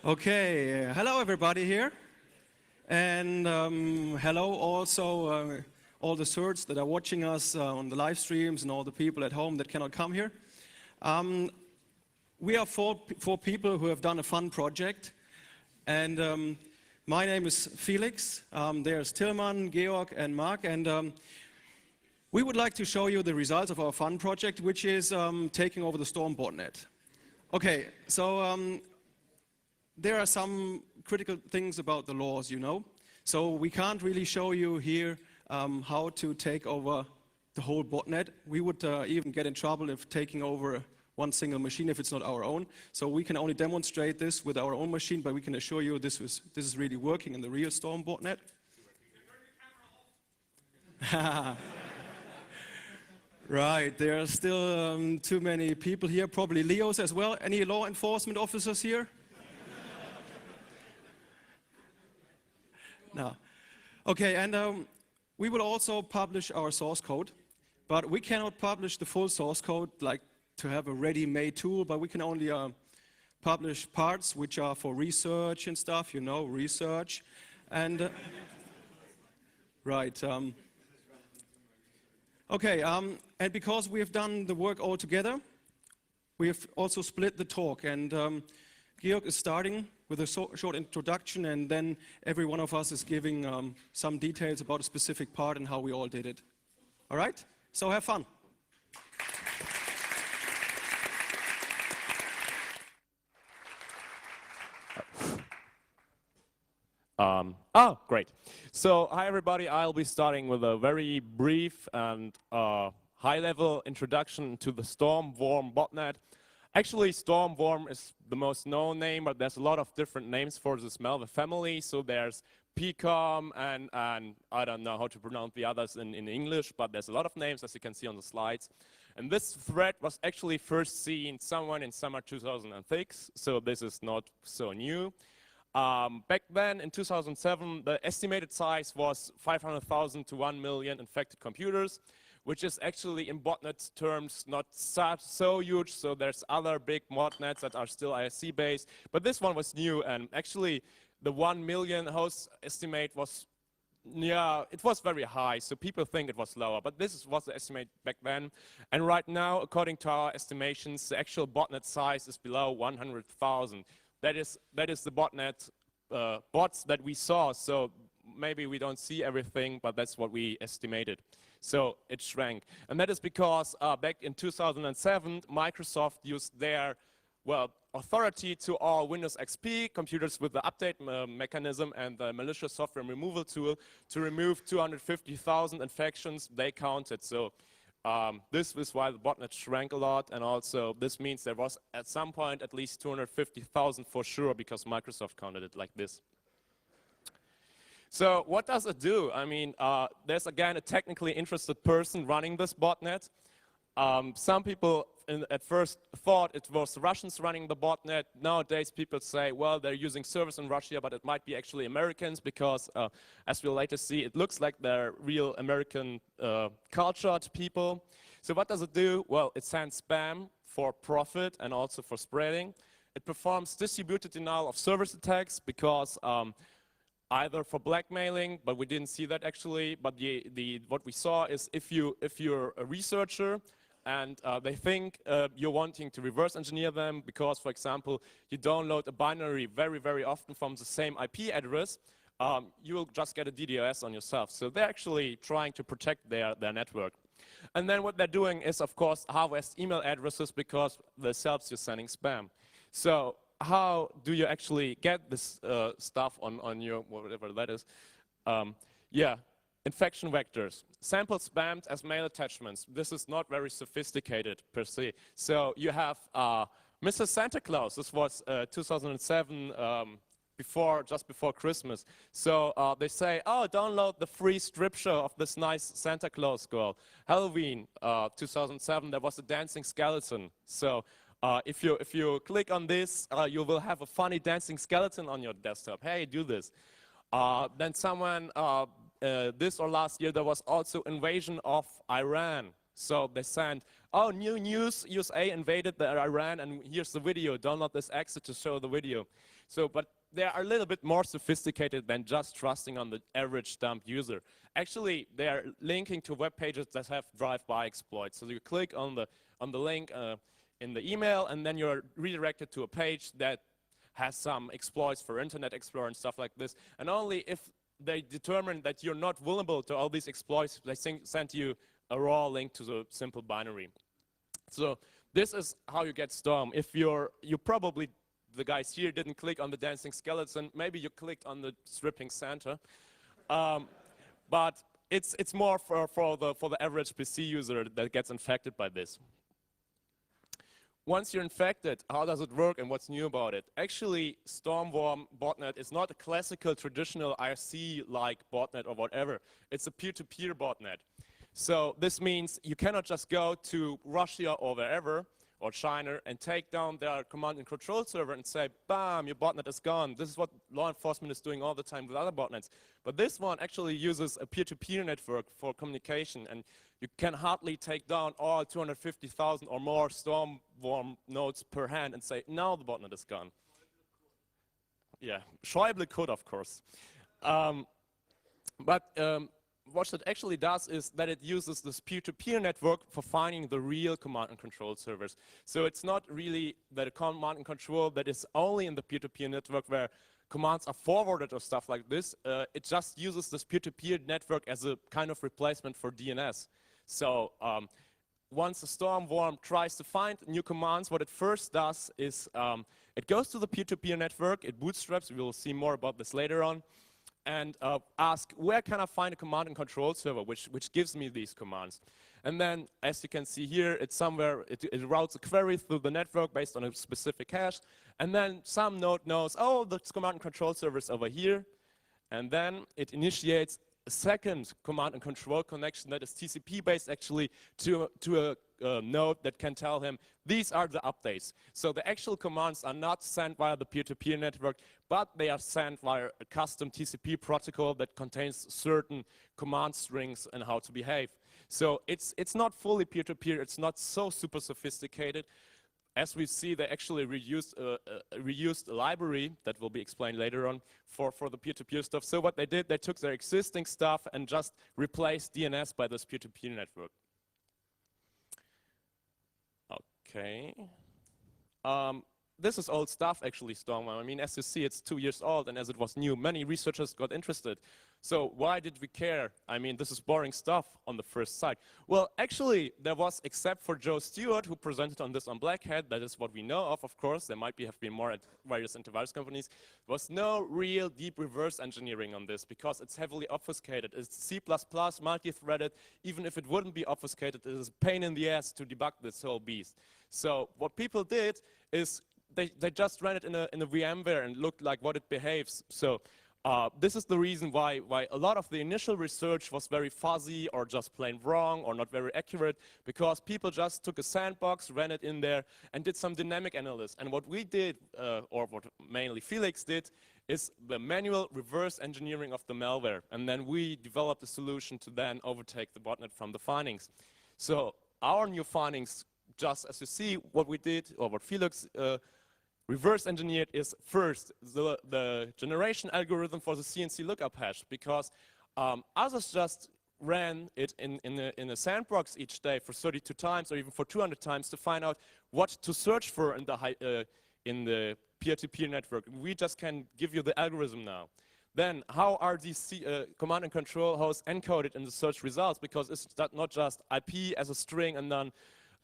Okay, hello everybody here, and hello also all the nerds that are watching us on the live streams and all the people at home that cannot come here. We are four people who have done a fun project, and my name is Felix. There's Tillman, Georg, and Mark, and we would like to show you the results of our fun project, which is taking over the Storm Botnet. Okay, so there are some critical things about the laws, you know. So we can't really show you here how to take over the whole botnet. We would even get in trouble if taking over one single machine if it's not our own. So we can only demonstrate this with our own machine, but we can assure you this is really working in the real Storm Botnet. Right, there are still too many people here, probably Leos as well. Any law enforcement officers here? No. Okay, and we will also publish our source code, but we cannot publish the full source code, like to have a ready-made tool, but we can only publish parts which are for research and stuff, you know, research. And, right. Okay, and because we have done the work all together, we have also split the talk, and Georg is starting with a short introduction, and then every one of us is giving some details about a specific part and how we all did it. All right? So have fun. Great. So, hi everybody. I'll be starting with a very brief and high-level introduction to the Storm Botnet. Actually, Storm is the most known name, but there's a lot of different names for this malware family. So there's PCOM and I don't know how to pronounce the others in English, but there's a lot of names, as you can see on the slides. And this threat was actually first seen somewhere in summer 2006, so this is not so new. Back then, in 2007, the estimated size was 500,000 to 1 million infected computers, which is actually in botnet terms not so huge. So there's other big botnets that are still IRC based, but this one was new, and actually the 1 million host estimate was, yeah, it was very high, so people think it was lower, but this was the estimate back then. And right now, according to our estimations, the actual botnet size is below 100,000. That is the botnet bots that we saw. So maybe we don't see everything, but that's what we estimated. So it shrank. And that is because back in 2007, Microsoft used their, well, authority to all Windows XP computers with the update mechanism and the malicious software removal tool to remove 250,000 infections they counted. So this is why the botnet shrank a lot, and also this means there was at some point at least 250,000 for sure, because Microsoft counted it like this. So what does it do? I mean, there's again a technically interested person running this botnet. Some people at first thought it was the Russians running the botnet. Nowadays people say, well, they're using servers in Russia, but it might be actually Americans, because as we'll later see, it looks like they're real American cultured people. So what does it do? Well, it sends spam for profit and also for spreading. It performs distributed denial of service attacks, because either for blackmailing, but we didn't see that actually, but what we saw is if you're a researcher and they think you're wanting to reverse engineer them because, for example, you download a binary very, very often from the same IP address, you will just get a DDoS on yourself. So they're actually trying to protect their network. And then what they're doing is, of course, harvest email addresses, because themselves you're sending spam. So how do you actually get this stuff on your, whatever that is? Yeah, infection vectors. Sample spammed as mail attachments. This is not very sophisticated per se. So you have Mr. Santa Claus. This was 2007, just before Christmas. So they say, oh, download the free strip show of this nice Santa Claus girl. Halloween 2007, there was a dancing skeleton. So if you click on this, you will have a funny dancing skeleton on your desktop. Hey, do this. Then someone, this or last year, there was also invasion of Iran. So they send, oh, new news, USA invaded Iran, and here's the video, download this exit to show the video. So, but they are a little bit more sophisticated than just trusting on the average dumb user. Actually, they are linking to web pages that have drive-by exploits. So you click on the link in the email, and then you're redirected to a page that has some exploits for Internet Explorer and stuff like this. And only if they determine that you're not vulnerable to all these exploits, they send you a raw link to the simple binary. So this is how you get Storm. If you probably, the guys here didn't click on the dancing skeleton, maybe you clicked on the stripping Santa. But it's more for the average PC user that gets infected by this. Once you're infected, how does it work and what's new about it? Actually, Storm Botnet is not a classical traditional IRC-like botnet or whatever. It's a peer-to-peer botnet. So this means you cannot just go to Russia or wherever, or China, and take down their command and control server and say, bam, your botnet is gone. This is what law enforcement is doing all the time with other botnets. But this one actually uses a peer-to-peer network for communication, and you can hardly take down all 250,000 or more Storm nodes per hand and say, now the botnet is gone. Yeah, Schäuble could, of course. What it actually does is that it uses this peer-to-peer network for finding the real command and control servers. So it's not really that a command and control that is only in the peer-to-peer network where commands are forwarded or stuff like this. It just uses this peer-to-peer network as a kind of replacement for DNS. So once a storm worm tries to find new commands, what it first does is it goes to the peer-to-peer network, it bootstraps, we will see more about this later on, and ask, where can I find a command and control server which gives me these commands? And then, as you can see here, it's somewhere, it routes a query through the network based on a specific hash, and then some node knows, oh, the command and control server is over here, and then it initiates a second command and control connection that is TCP based actually to a node that can tell him these are the updates. So the actual commands are not sent via the peer-to-peer network, but they are sent via a custom TCP protocol that contains certain command strings and how to behave. So it's not fully peer-to-peer, it's not so super sophisticated. As we see, they actually reused a library that will be explained later on for the peer-to-peer stuff. So what they did, they took their existing stuff and just replaced DNS by this peer-to-peer network. Okay. This is old stuff, actually, Storm. I mean, as you see, it's 2 years old, and as it was new, many researchers got interested. So why did we care? I mean, this is boring stuff on the first sight. Well, actually, there was, except for Joe Stewart, who presented on this on Black Hat, that is what we know of course, there might have been more at various antivirus companies, there was no real deep reverse engineering on this, because it's heavily obfuscated. It's C++, multi-threaded. Even if it wouldn't be obfuscated, it is a pain in the ass to debug this whole beast. So what people did is they just ran it in a VMware and looked like what it behaves. So this is the reason why a lot of the initial research was very fuzzy or just plain wrong or not very accurate, because people just took a sandbox, ran it in there, and did some dynamic analysis. And what we did, or what mainly Felix did, is the manual reverse engineering of the malware. And then we developed a solution to then overtake the botnet from the findings. So our new findings, just as you see, what we did, or what Felix reverse engineered, is first the generation algorithm for the CNC lookup hash, because others just ran it in a sandbox each day for 32 times or even for 200 times to find out what to search for in the peer-to-peer network. We just can give you the algorithm now. Then how are these command and control hosts encoded in the search results? Because it's not just IP as a string and then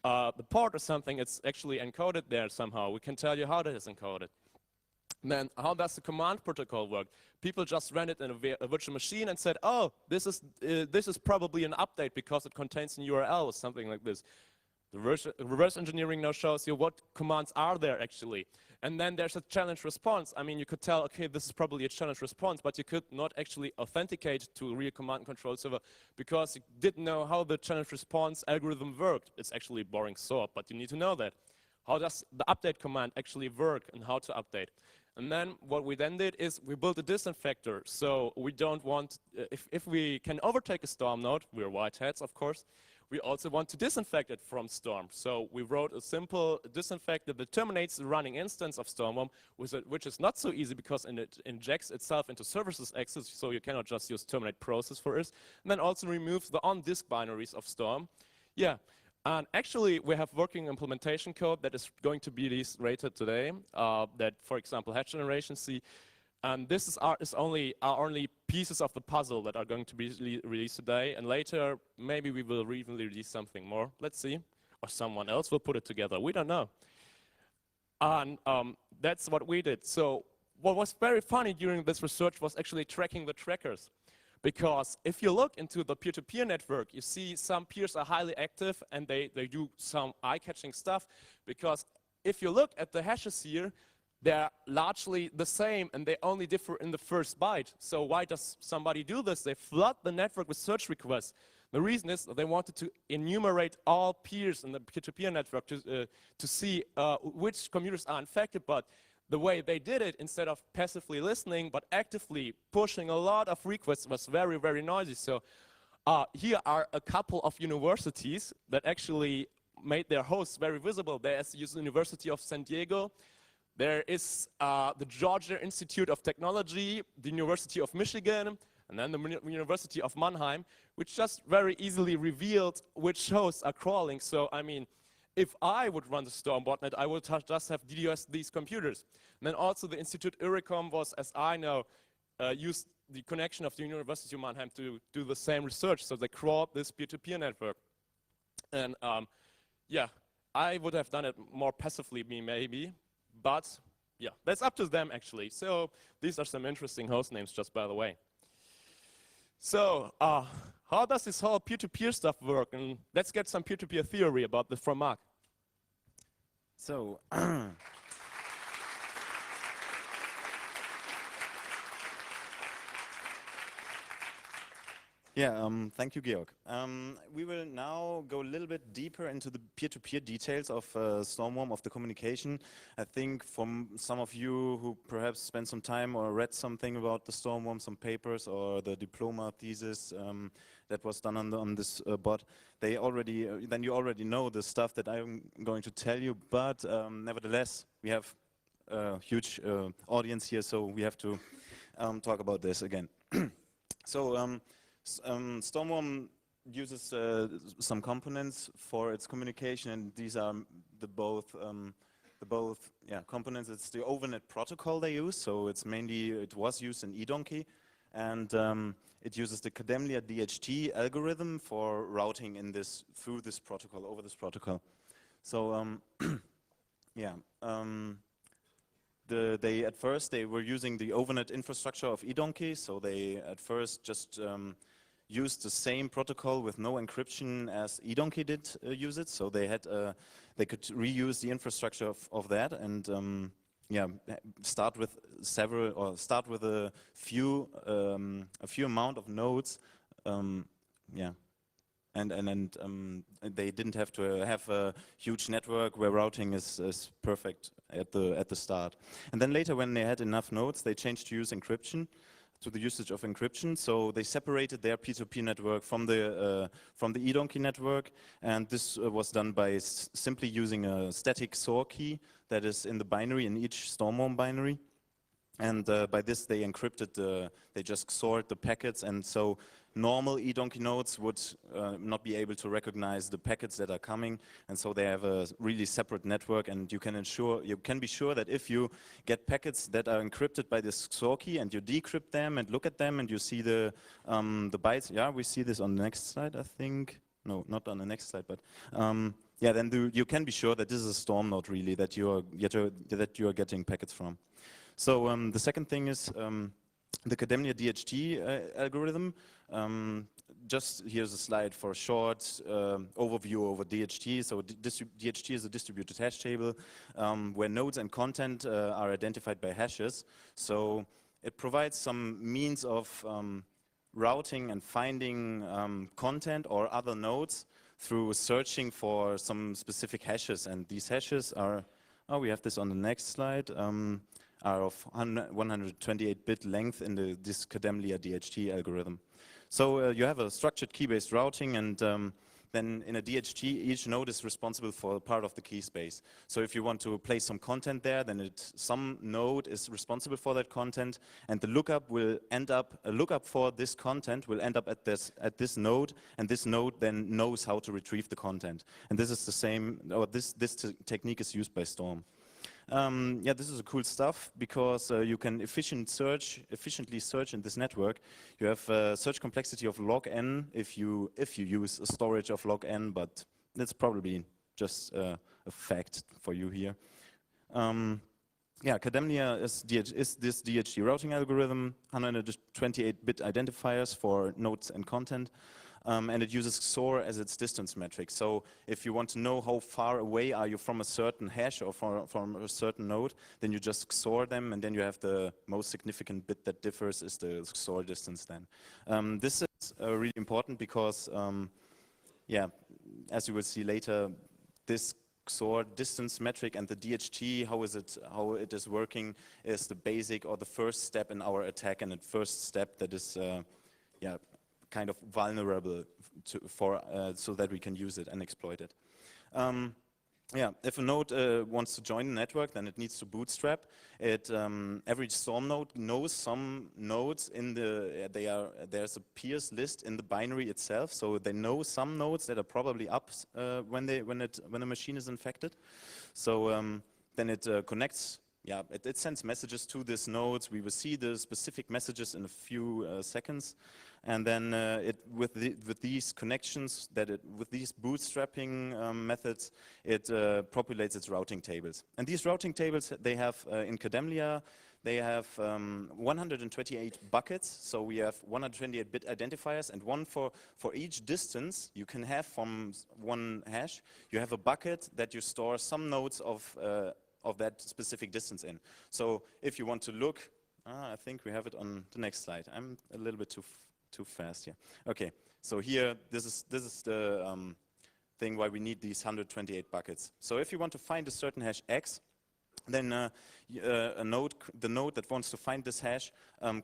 the port or something, it's actually encoded there somehow. We can tell you how that is encoded. And then how does the command protocol work? People just ran it in a virtual machine and said, oh, this is probably an update because it contains an URL or something like this. The reverse engineering now shows you what commands are there actually. And then there's a challenge response. I mean, you could tell, okay, this is probably a challenge response, but you could not actually authenticate to a real command and control server because you didn't know how the challenge response algorithm worked. It's actually boring sort, but you need to know that. How does the update command actually work and how to update? And then what we then did is we built a disinfector. So we don't want, if we can overtake a storm node, we're white hats of course, we also want to disinfect it from Storm. So we wrote a simple disinfector that terminates the running instance of Storm, which is not so easy because it injects itself into services access, so you cannot just use terminate process for it. And then also removes the on-disk binaries of Storm. Yeah, and actually we have working implementation code that is going to be released later today, that, for example, hash generation C. And this is our only pieces of the puzzle that are going to be released today. And later, maybe we will even release something more. Let's see. Or someone else will put it together. We don't know. And that's what we did. So what was very funny during this research was actually tracking the trackers. Because if you look into the peer-to-peer network, you see some peers are highly active and they do some eye-catching stuff. Because if you look at the hashes here, they're largely the same and they only differ in the first byte. So why does somebody do this? They flood the network with search requests. The reason is they wanted to enumerate all peers in the peer-to-peer network to see which computers are infected, but the way they did it, instead of passively listening but actively pushing a lot of requests, was very, very noisy. So here are a couple of universities that actually made their hosts very visible. There's the University of San Diego. There is the Georgia Institute of Technology, the University of Michigan, and then the University of Mannheim, which just very easily revealed which hosts are crawling. So, I mean, if I would run the Storm Botnet, I would just have DDoS these computers. And then also the Institute IRICOM was, as I know, used the connection of the University of Mannheim to do the same research. So they crawled this peer-to-peer network. And yeah, I would have done it more passively, maybe. But yeah, that's up to them actually. So these are some interesting host names, just by the way. So how does this whole peer-to-peer stuff work? And let's get some peer-to-peer theory about this from Mark. So yeah, thank you, Georg. We will now go a little bit deeper into the peer-to-peer details of Stormworm, of the communication. I think from some of you who perhaps spent some time or read something about the Stormworm, some papers or the diploma thesis that was done on this bot, then you already know the stuff that I'm going to tell you. But nevertheless, we have a huge audience here, so we have to talk about this again. So. Stormworm uses some components for its communication, and these are the both components. It's the Overnet protocol they use, so it was used in eDonkey, and it uses the Kademlia Dht algorithm for routing through this protocol, over this protocol. So yeah. At first they were using the Overnet infrastructure of eDonkey, so they at first just used the same protocol with no encryption as eDonkey did use it. So they could reuse the infrastructure of that, and yeah, start with a few amount of nodes. Yeah. And they didn't have to have a huge network where routing is perfect at the start. And then later, when they had enough nodes, they changed to use encryption, to the usage of encryption. So they separated their P2P network from the eDonkey network, and this was done by simply using a static SOR key that is in the binary, in each Stormworm binary. And by this, they encrypted they just stored the packets, and so normal eDonkey nodes would not be able to recognize the packets that are coming, and so they have a really separate network. And you can be sure that if you get packets that are encrypted by this SOR key and you decrypt them and look at them and you see the bytes. Yeah, we see this on the next slide, I think. No, not on the next slide, but yeah, then you can be sure that this is a Storm node really that you are getting packets from. So the second thing is the Kademlia Dht algorithm. Just here's a slide for a short overview over DHT. So DHT is a distributed hash table where nodes and content are identified by hashes. So it provides some means of routing and finding content or other nodes through searching for some specific hashes. And these hashes are, we have this on the next slide, are of 128-bit length in this Kademlia Dht algorithm. So you have a structured key-based routing, and then in a DHT, each node is responsible for part of the key space. So if you want to place some content there, then some node is responsible for that content, and the lookup will end up, a lookup for this content will end up at this node, and this node then knows how to retrieve the content. And this is the same, or this technique is used by Storm. Yeah, this is a cool stuff because you can efficiently search in this network. You have a search complexity of log n if you use a storage of log n, but that's probably just a fact for you here. Yeah, Kademlia is this DHT routing algorithm, 128-bit identifiers for nodes and content. And it uses XOR as its distance metric. So if you want to know how far away are you from a certain hash or from a certain node, then you just XOR them, and then you have the most significant bit that differs is the XOR distance then. This is really important because, yeah, as you will see later, this XOR distance metric and the DHT, how it is working, is the basic or the first step in our attack, and the first step that is, yeah, kind of vulnerable so that we can use it and exploit it. Yeah, if a node wants to join the network, then it needs to bootstrap. Every Storm node knows some nodes in there's a peers list in the binary itself, so they know some nodes that are probably up when a machine is infected. So then it connects. Yeah, it sends messages to these nodes. We will see the specific messages in a few seconds. And then with these connections, with these bootstrapping methods, it populates its routing tables. And these routing tables, they have in Kademlia, they have 128 buckets. So we have 128-bit identifiers, and one for each distance you can have from one hash. You have a bucket that you store some nodes of that specific distance in. So if you want to look, I think we have it on the next slide. I'm a little bit too fast here. Okay, so here, this is the thing why we need these 128 buckets. So if you want to find a certain hash X, then the node that wants to find this hash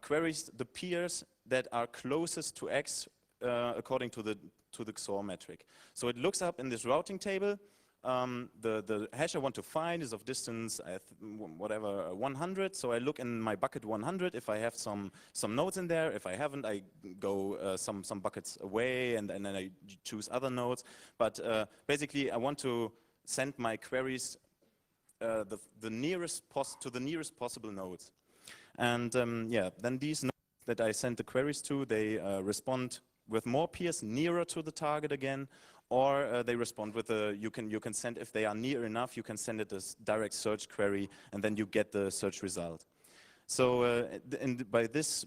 queries the peers that are closest to X according to the XOR metric. So it looks up in this routing table. The hash I want to find is of distance, whatever, 100. So I look in my bucket 100 if I have some nodes in there. If I haven't, I go some buckets away, and then I choose other nodes. But basically, I want to send my queries to the nearest possible nodes. And yeah, then these nodes that I send the queries to, they respond with more peers nearer to the target again, or they respond with you can send, if they are near enough, you can send it as direct search query, and then you get the search result. So by this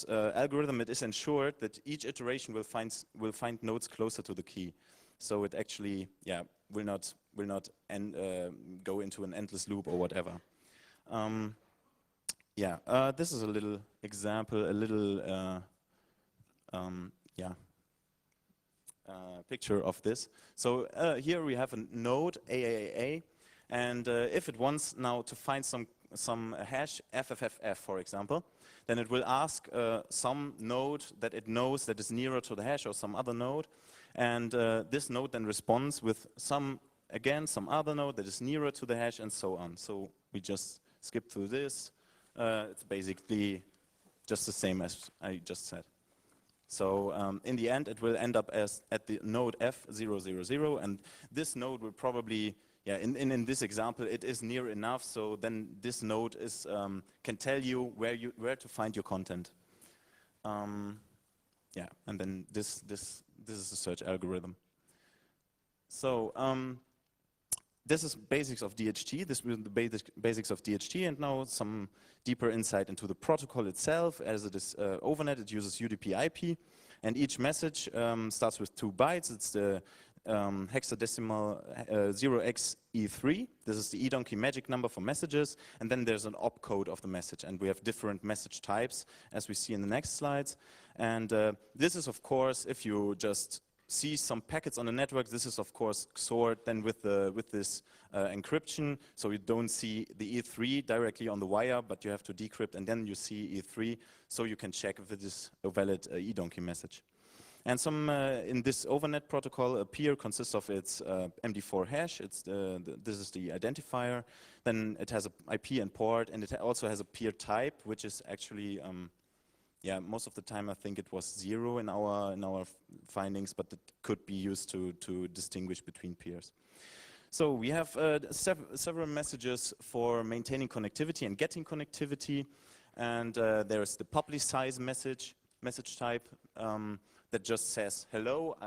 algorithm, it is ensured that each iteration will find nodes closer to the key. So it actually, yeah, will not go into an endless loop or whatever. Yeah, this is a little example, a little yeah. Picture of this. So here we have a node AAA, and if it wants now to find some hash FFFF, for example, then it will ask some node that it knows that is nearer to the hash, or some other node, and this node then responds with some other node that is nearer to the hash, and so on. So we just skip through this. It's basically just the same as I just said. So in the end, it will end up at the node F000, and this node will probably, yeah, in this example, it is near enough. So then this node is can tell you where to find your content. Yeah, and then this is the search algorithm. So this is basics of DHT. This will be the basics of DHT, and now some deeper insight into the protocol itself. As it is overnet, it uses UDP/IP, and each message starts with 2 bytes. It's the hexadecimal 0xE3. This is the eDonkey magic number for messages, and then there's an opcode of the message, and we have different message types, as we see in the next slides. And this is, of course, if you just see some packets on the network, this is of course XORed then with this encryption, so you don't see the E3 directly on the wire, but you have to decrypt, and then you see E3, so you can check if it is a valid eDonkey message. And in this overnet protocol, a peer consists of its MD4 hash. This is the identifier. Then it has an IP and port, and it also has a peer type, which is actually, yeah, most of the time I think it was 0 in our findings, but it could be used to distinguish between peers. So we have several messages for maintaining connectivity and getting connectivity, and there's the publicize message type that just says hello,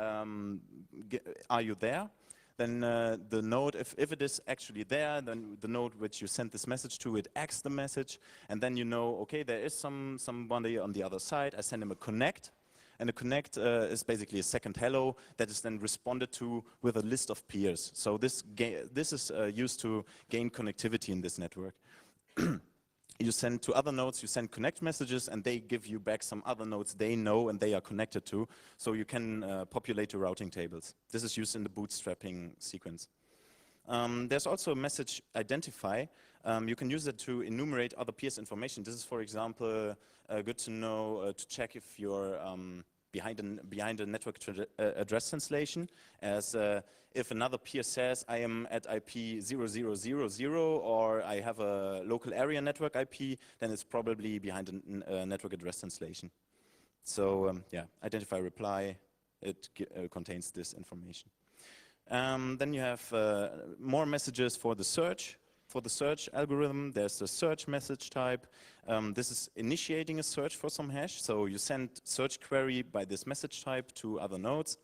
are you there? Then the node, if it is actually there, then the node which you sent this message to, it acts the message, and then you know, okay, there is somebody on the other side. I send him a connect. And a connect is basically a second hello that is then responded to with a list of peers. So this is used to gain connectivity in this network. You send to other nodes, you send connect messages, and they give you back some other nodes they know and they are connected to. So you can populate your routing tables. This is used in the bootstrapping sequence. There's also a message identify. You can use it to enumerate other peers' information. This is, for example, good to know to check if you're behind a network address translation, as if another peer says I am at IP 0000 or I have a local area network IP, then it's probably behind a network address translation. So yeah, identify reply, it contains this information. Then you have more messages for the search. For the search algorithm, there's the search message type. This is initiating a search for some hash. So you send search query by this message type to other nodes.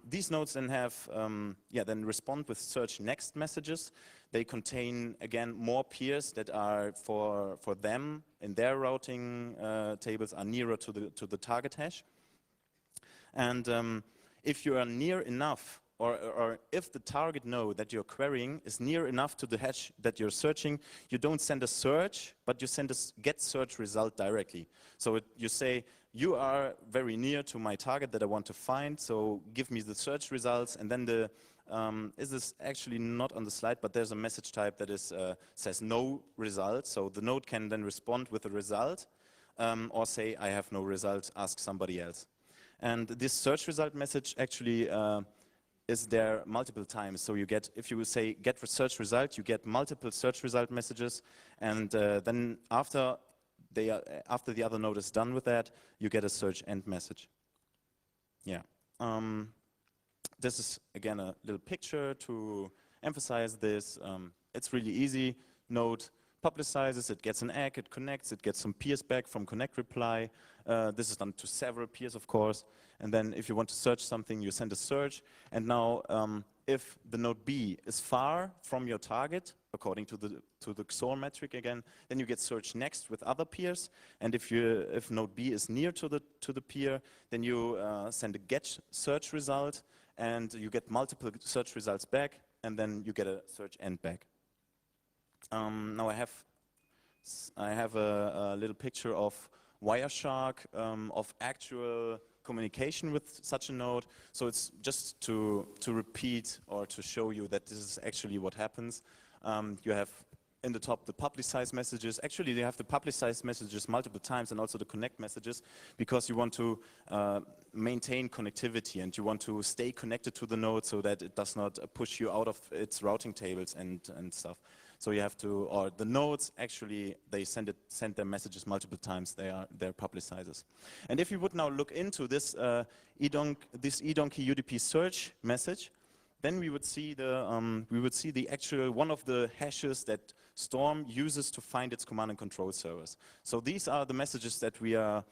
These nodes then have, then respond with search next messages. They contain, again, more peers that are for them in their routing tables are nearer to the target hash. And if you are near enough, or if the target node that you're querying is near enough to the hash that you're searching, you don't send a search, but you send a get search result directly. So you say, you are very near to my target that I want to find, so give me the search results, and then this is actually not on the slide, but there's a message type that says no result, so the node can then respond with a result, or say, I have no result, ask somebody else. And this search result message actually is there multiple times. So you get, if you say get search result, you get multiple search result messages, and then after the other node is done with that, you get a search end message. Yeah. This is again a little picture to emphasize this. It's really easy. Node publicizes, it gets an ACK, it connects, it gets some peers back from connect reply. This is done to several peers, of course. And then if you want to search something, you send a search. And now, if the node B is far from your target, according to the XOR metric again, then you get search next with other peers. And if node B is near to the peer, then you send a get search result, and you get multiple search results back, and then you get a search end back. Now I have a little picture of Wireshark, of actual communication with such a node. So it's just to repeat or to show you that this is actually what happens. You have in the top the publicize messages. Actually, you have the publicize messages multiple times and also the connect messages, because you want to maintain connectivity and you want to stay connected to the node so that it does not push you out of its routing tables and stuff. So you have to, or the nodes actually, they send their messages multiple times. They're publicizers. And if you would now look into this eDonkey UDP search message, then we would see the actual one of the hashes that Storm uses to find its command and control servers. So these are the messages that we are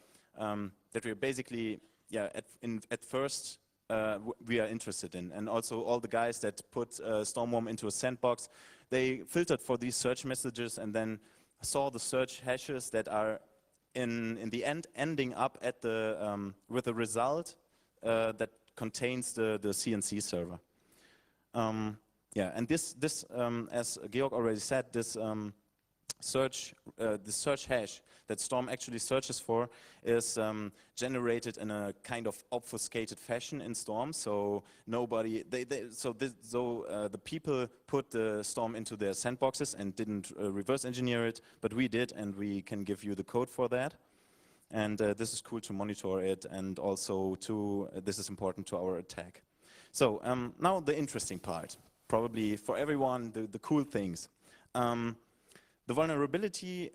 basically, at first we are interested in, and also all the guys that put Stormworm into a sandbox, they filtered for these search messages and then saw the search hashes that are in the end ending up at the with a result that contains the CNC server. And this as Georg already said, this the search hash that Storm actually searches for is generated in a kind of obfuscated fashion in Storm. So nobody, the people put the Storm into their sandboxes and didn't reverse engineer it, but we did, and we can give you the code for that. And this is cool to monitor it, and also this is important to our attack. So now the interesting part, probably for everyone, the cool things. The vulnerability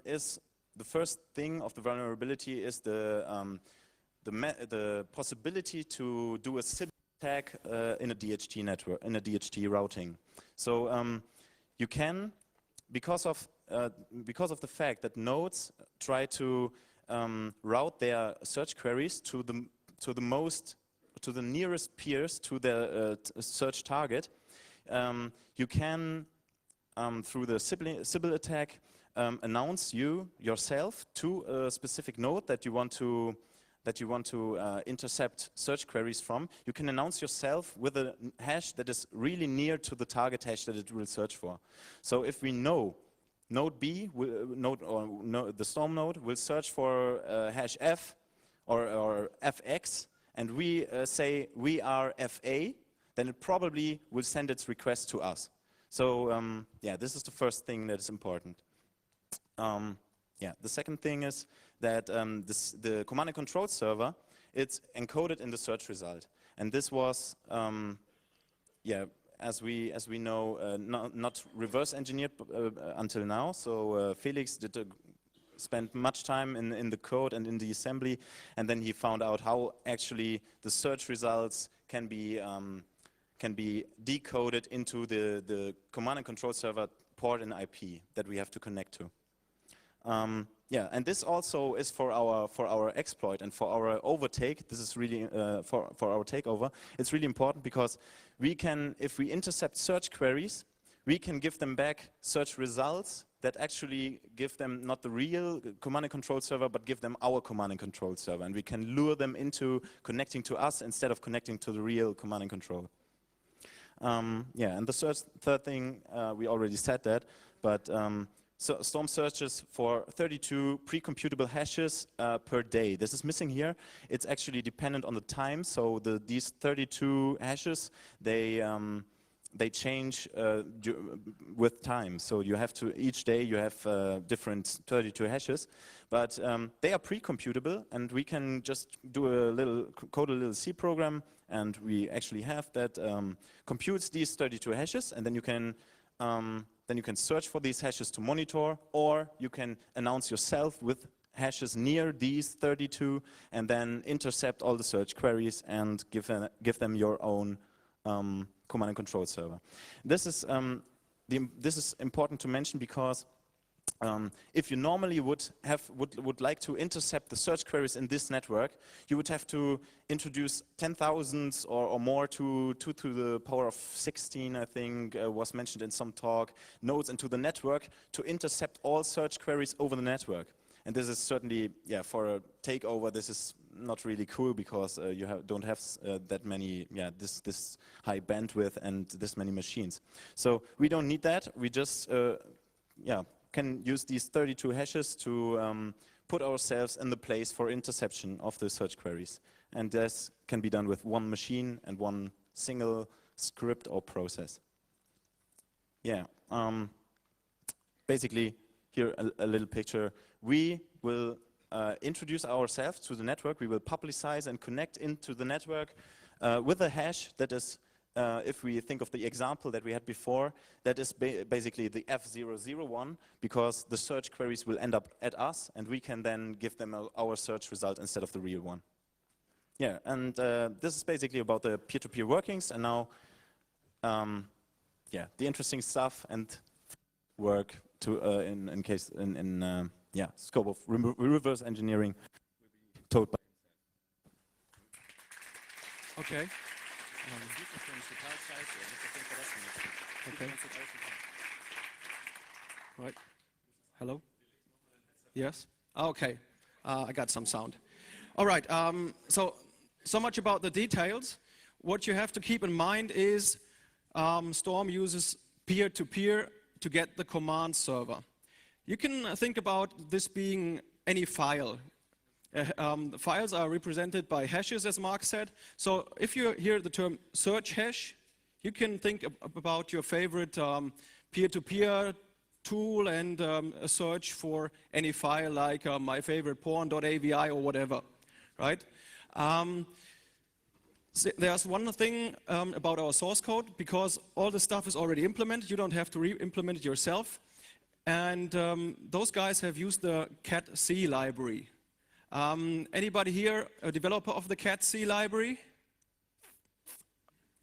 is, the first thing of the vulnerability is the possibility to do a Sybil attack in a DHT network, in a DHT routing. So you can, because of the fact that nodes try to route their search queries to the nearest peers to the search target, you can through the Sybil attack announce yourself to a specific node that you want to intercept search queries from. You can announce yourself with a hash that is really near to the target hash that it will search for. So if we know node B, the Storm node will search for hash F or FX, and we say we are FA, then it probably will send its request to us. So yeah, this is the first thing that is important. Yeah, the second thing is that the command and control server, it's encoded in the search result, and this was, yeah, as we know, not reverse engineered until now. So Felix spent much time in the code and in the assembly, and then he found out how actually the search results can be decoded into the command and control server port and IP that we have to connect to. Yeah, and this also is for our exploit and for our overtake. This is really for our takeover. It's really important because we can, if we intercept search queries, we can give them back search results that actually give them not the real command and control server, but give them our command and control server, and we can lure them into connecting to us instead of connecting to the real command and control. Yeah, and the third thing, we already said that, but so Storm searches for 32 pre-computable hashes per day. This is missing here. It's actually dependent on the time. So these 32 hashes, they change with time. So you have to, each day you have different 32 hashes, but they are pre-computable, and we can just do code a little C program, and we actually have that computes these 32 hashes, and then you can search for these hashes to monitor, or you can announce yourself with hashes near these 32 and then intercept all the search queries and give them your own command and control server. This is important to mention because if you normally would like to intercept the search queries in this network, you would have to introduce 10,000 or more to the power of 16, I think, was mentioned in some talk, nodes into the network to intercept all search queries over the network. And this is certainly, yeah, for a takeover, this is not really cool because you don't have that many, yeah, this high bandwidth and this many machines. So we don't need that. We just, yeah, can use these 32 hashes to put ourselves in the place for interception of the search queries. And this can be done with one machine and one single script or process. Yeah, basically here a little picture. We will introduce ourselves to the network. We will publicize and connect into the network with a hash that is, if we think of the example that we had before, that is basically the F001, because the search queries will end up at us, and we can then give them our search result instead of the real one. Yeah, and this is basically about the peer-to-peer workings, and now, yeah, the interesting stuff and work to in yeah, scope of reverse engineering taught by. Okay. Okay. Right. Hello? Yes? Okay. I got some sound. All right. So much about the details. What you have to keep in mind is Storm uses peer-to-peer to get the command server. You can think about this being any file. The files are represented by hashes, as Mark said. So if you hear the term search hash, you can think about your favorite peer-to-peer tool and a search for any file like my favorite porn.avi or whatever, right? So there's one thing about our source code, because all the stuff is already implemented, you don't have to re-implement it yourself. And those guys have used the cat-c library. Anybody here a developer of the cat-c library?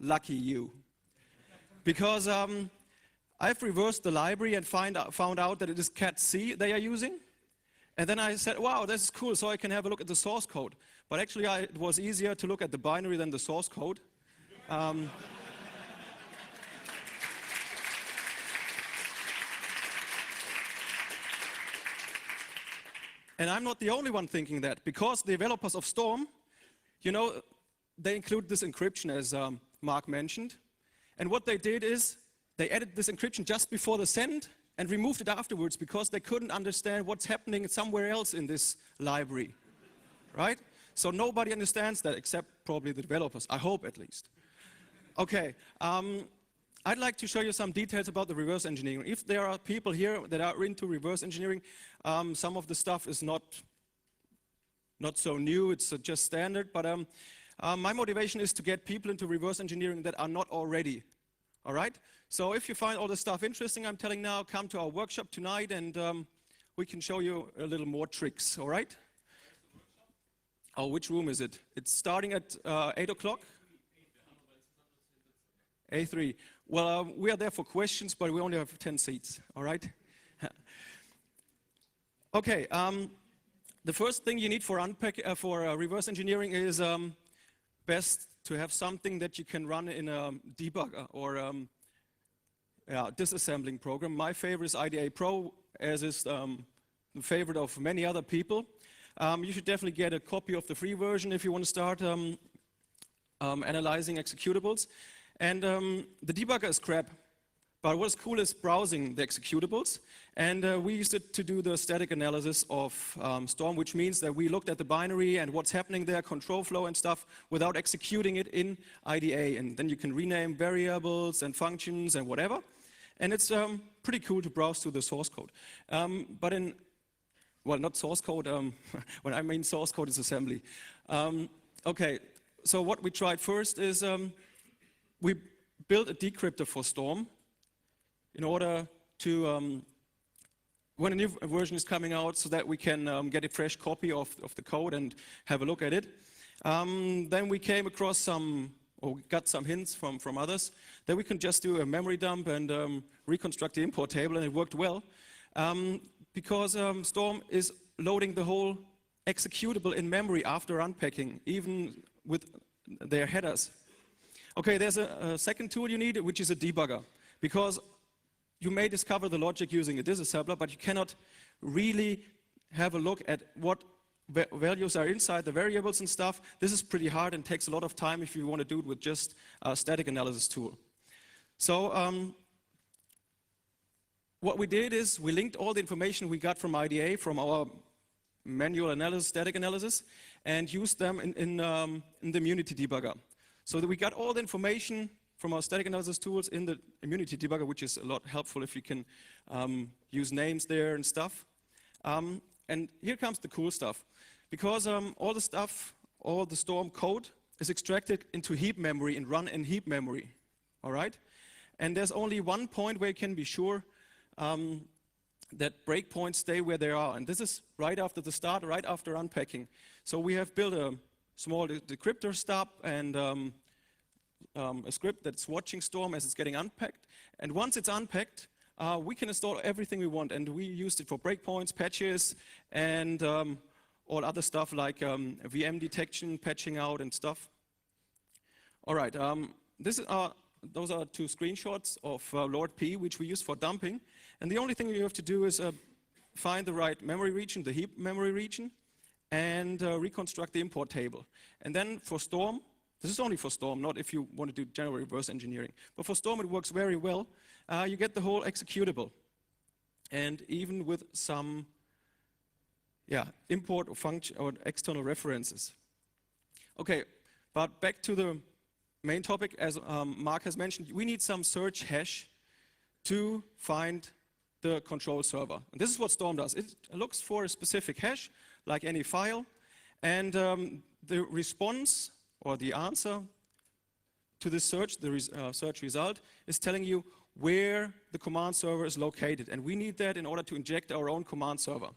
Lucky you. Because I've reversed the library and found out that it is cat-c they are using. And then I said, wow, this is cool, so I can have a look at the source code. But actually, it was easier to look at the binary than the source code. And I'm not the only one thinking that, because the developers of Storm, you know, they include this encryption, as Mark mentioned. And what they did is, they added this encryption just before the send and removed it afterwards, because they couldn't understand what's happening somewhere else in this library, right? So nobody understands that except probably the developers, I hope at least. Okay, I'd like to show you some details about the reverse engineering. If there are people here that are into reverse engineering, some of the stuff is not so new, it's just standard, but my motivation is to get people into reverse engineering that are not already, all right? So if you find all the stuff interesting I'm telling now, come to our workshop tonight and we can show you a little more tricks, all right? Oh, which room is it? It's starting at 8 o'clock? A3. Well, we are there for questions, but we only have 10 seats, all right? Okay, the first thing you need for reverse engineering is best to have something that you can run in a debugger or disassembling program. My favorite is IDA Pro, as is the favorite of many other people. You should definitely get a copy of the free version if you want to start analyzing executables. And the debugger is crap, but what's cool is browsing the executables. And we used it to do the static analysis of Storm, which means that we looked at the binary and what's happening there, control flow and stuff, without executing it in IDA. And then you can rename variables and functions and whatever. And it's pretty cool to browse through the source code. Well, not source code, when I mean source code is assembly. Okay, so what we tried first is we built a decryptor for Storm in order to, when a new version is coming out, so that we can get a fresh copy of the code and have a look at it. Then we came across got some hints from others that we can just do a memory dump and reconstruct the import table, and it worked well. Because Storm is loading the whole executable in memory after unpacking, even with their headers. Okay, there's a second tool you need, which is a debugger. Because you may discover the logic using a disassembler, but you cannot really have a look at what values are inside the variables and stuff. This is pretty hard and takes a lot of time if you want to do it with just a static analysis tool. So what we did is we linked all the information we got from IDA, from our manual analysis, static analysis, and used them in the Immunity debugger. So that we got all the information from our static analysis tools in the Immunity debugger, which is a lot helpful if you can use names there and stuff. And here comes the cool stuff. Because all the Storm code is extracted into heap memory and run in heap memory, all right? And there's only one point where you can be sure that breakpoints stay where they are. And this is right after the start, right after unpacking. So we have built a small decryptor stub and a script that's watching Storm as it's getting unpacked. And once it's unpacked, we can install everything we want. And we used it for breakpoints, patches, and all other stuff like VM detection, patching out, and stuff. All right, those are two screenshots of Lord P, which we use for dumping. And the only thing you have to do is find the right memory region, the heap memory region, and reconstruct the import table. And then for Storm, this is only for Storm, not if you want to do general reverse engineering. But for Storm, it works very well. You get the whole executable. And even with some import or function or external references. Okay, but back to the main topic, as Mark has mentioned, we need some search hash to find the control server. And this is what Storm does. It looks for a specific hash, like any file, and the response or the answer to this search, the search result, is telling you where the command server is located. And we need that in order to inject our own command server.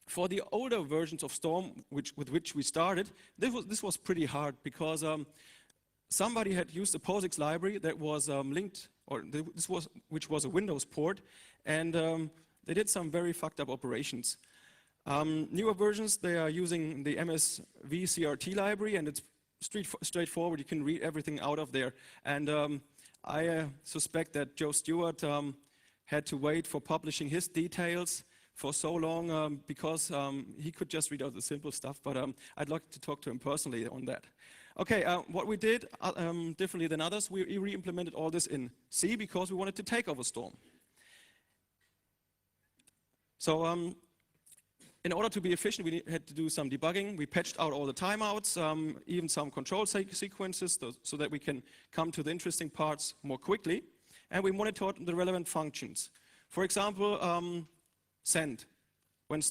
For the older versions of Storm, with which we started, this was pretty hard because somebody had used a POSIX library that was linked, which was a Windows port, and they did some very fucked up operations. Newer versions, they are using the MSV CRT library, and it's straightforward. You can read everything out of there. And I suspect that Joe Stewart had to wait for publishing his details for so long because he could just read out the simple stuff, but I'd like to talk to him personally on that. Okay, what we did differently than others, we re-implemented all this in C because we wanted to take over Storm. So in order to be efficient, we had to do some debugging. We patched out all the timeouts, even some control sequences so that we can come to the interesting parts more quickly. And we monitored the relevant functions. For example, send. When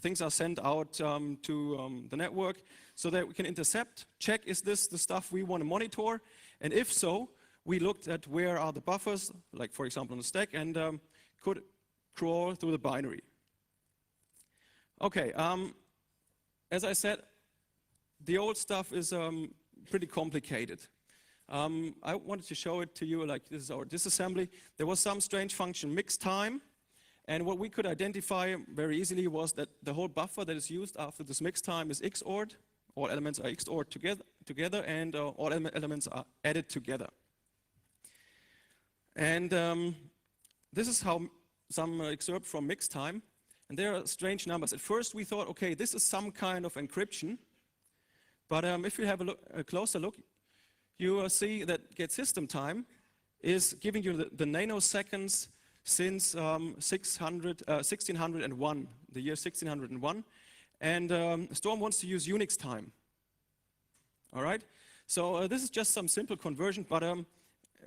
things are sent out to the network so that we can intercept, check, is this the stuff we want to monitor? And if so, we looked at where are the buffers, like for example on the stack, and could crawl through the binary. Okay, as I said, the old stuff is pretty complicated. I wanted to show it to you, like this is our disassembly. There was some strange function, mix time, and what we could identify very easily was that the whole buffer that is used after this mix time is XORed. All elements are XORed together and all elements are added together. And this is how some excerpt from mix time. And there are strange numbers. At first we thought, okay, this is some kind of encryption. But if you have a closer look, you see that get system time is giving you the nanoseconds since 1601, the year 1601. And Storm wants to use Unix time. All right? So this is just some simple conversion, but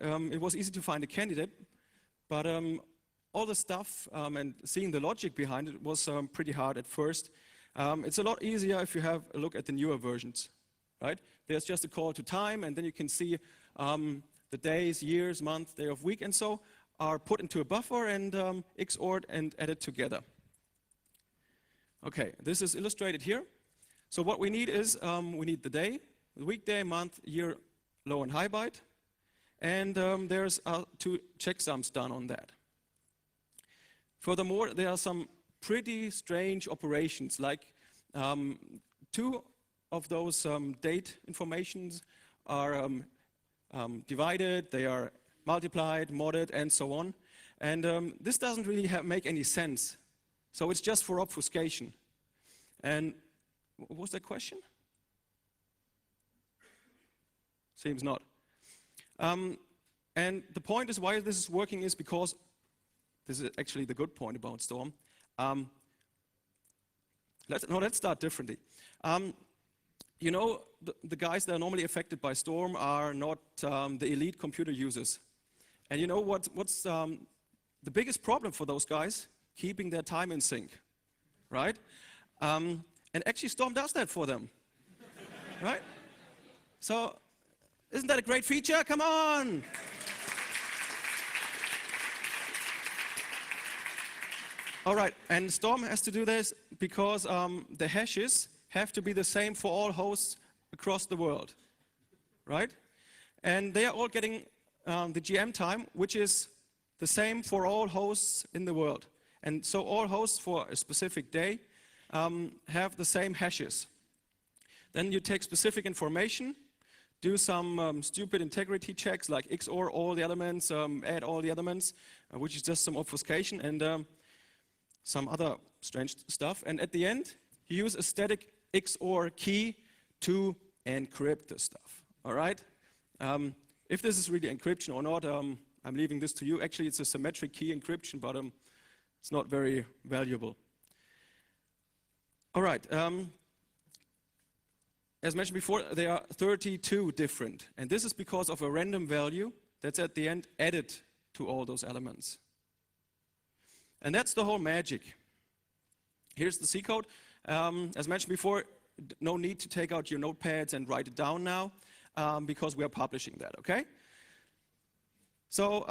it was easy to find a candidate. But all the stuff and seeing the logic behind it was pretty hard at first. It's a lot easier if you have a look at the newer versions, right? There's just a call to time, and then you can see the days, years, month, day of week, and so are put into a buffer and XORed and added together. Okay, this is illustrated here. So what we need is, we need the day, the weekday, month, year, low and high byte, and there's 2 checksums done on that. Furthermore, there are some pretty strange operations, like 2 of those date informations are divided, they are multiplied, modded, and so on. And this doesn't really make any sense. So it's just for obfuscation. And what was that question? Seems not. And the point is why this is working is because this is actually the good point about Storm. Let's start differently. You know, the guys that are normally affected by Storm are not the elite computer users. And you know what's the biggest problem for those guys? Keeping their time in sync, right? And actually Storm does that for them, right? So isn't that a great feature? Come on! All right, and Storm has to do this because the hashes have to be the same for all hosts across the world, right? And they are all getting the GM time, which is the same for all hosts in the world. And so all hosts for a specific day have the same hashes. Then you take specific information, do some stupid integrity checks like XOR all the elements, add all the elements, which is just some obfuscation, and some other strange stuff. And at the end, you use a static XOR key to encrypt the stuff, all right? If this is really encryption or not, I'm leaving this to you. Actually, it's a symmetric key encryption, but it's not very valuable. All right, as mentioned before, there are 32 different, and this is because of a random value that's at the end added to all those elements. And that's the whole magic. Here's the C code. As mentioned before, no need to take out your notepads and write it down now, because we are publishing that, okay? So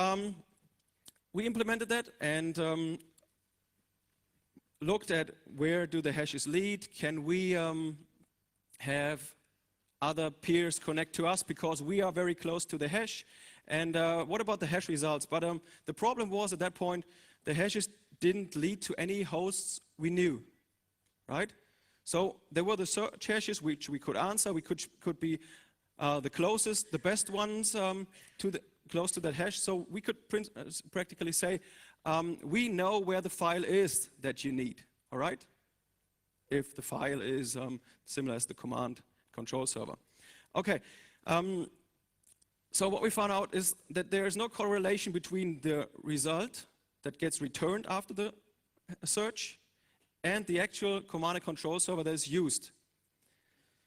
we implemented that and looked at where do the hashes lead. Can we have other peers connect to us because we are very close to the hash? And what about the hash results? But the problem was at that point, the hashes didn't lead to any hosts we knew, right? So there were the search hashes which we could answer. We could be the closest, the best ones close to that hash. So we could practically say, we know where the file is that you need, all right? If the file is similar as the command control server. Okay, so what we found out is that there is no correlation between the result that gets returned after the search and the actual command and control server that is used.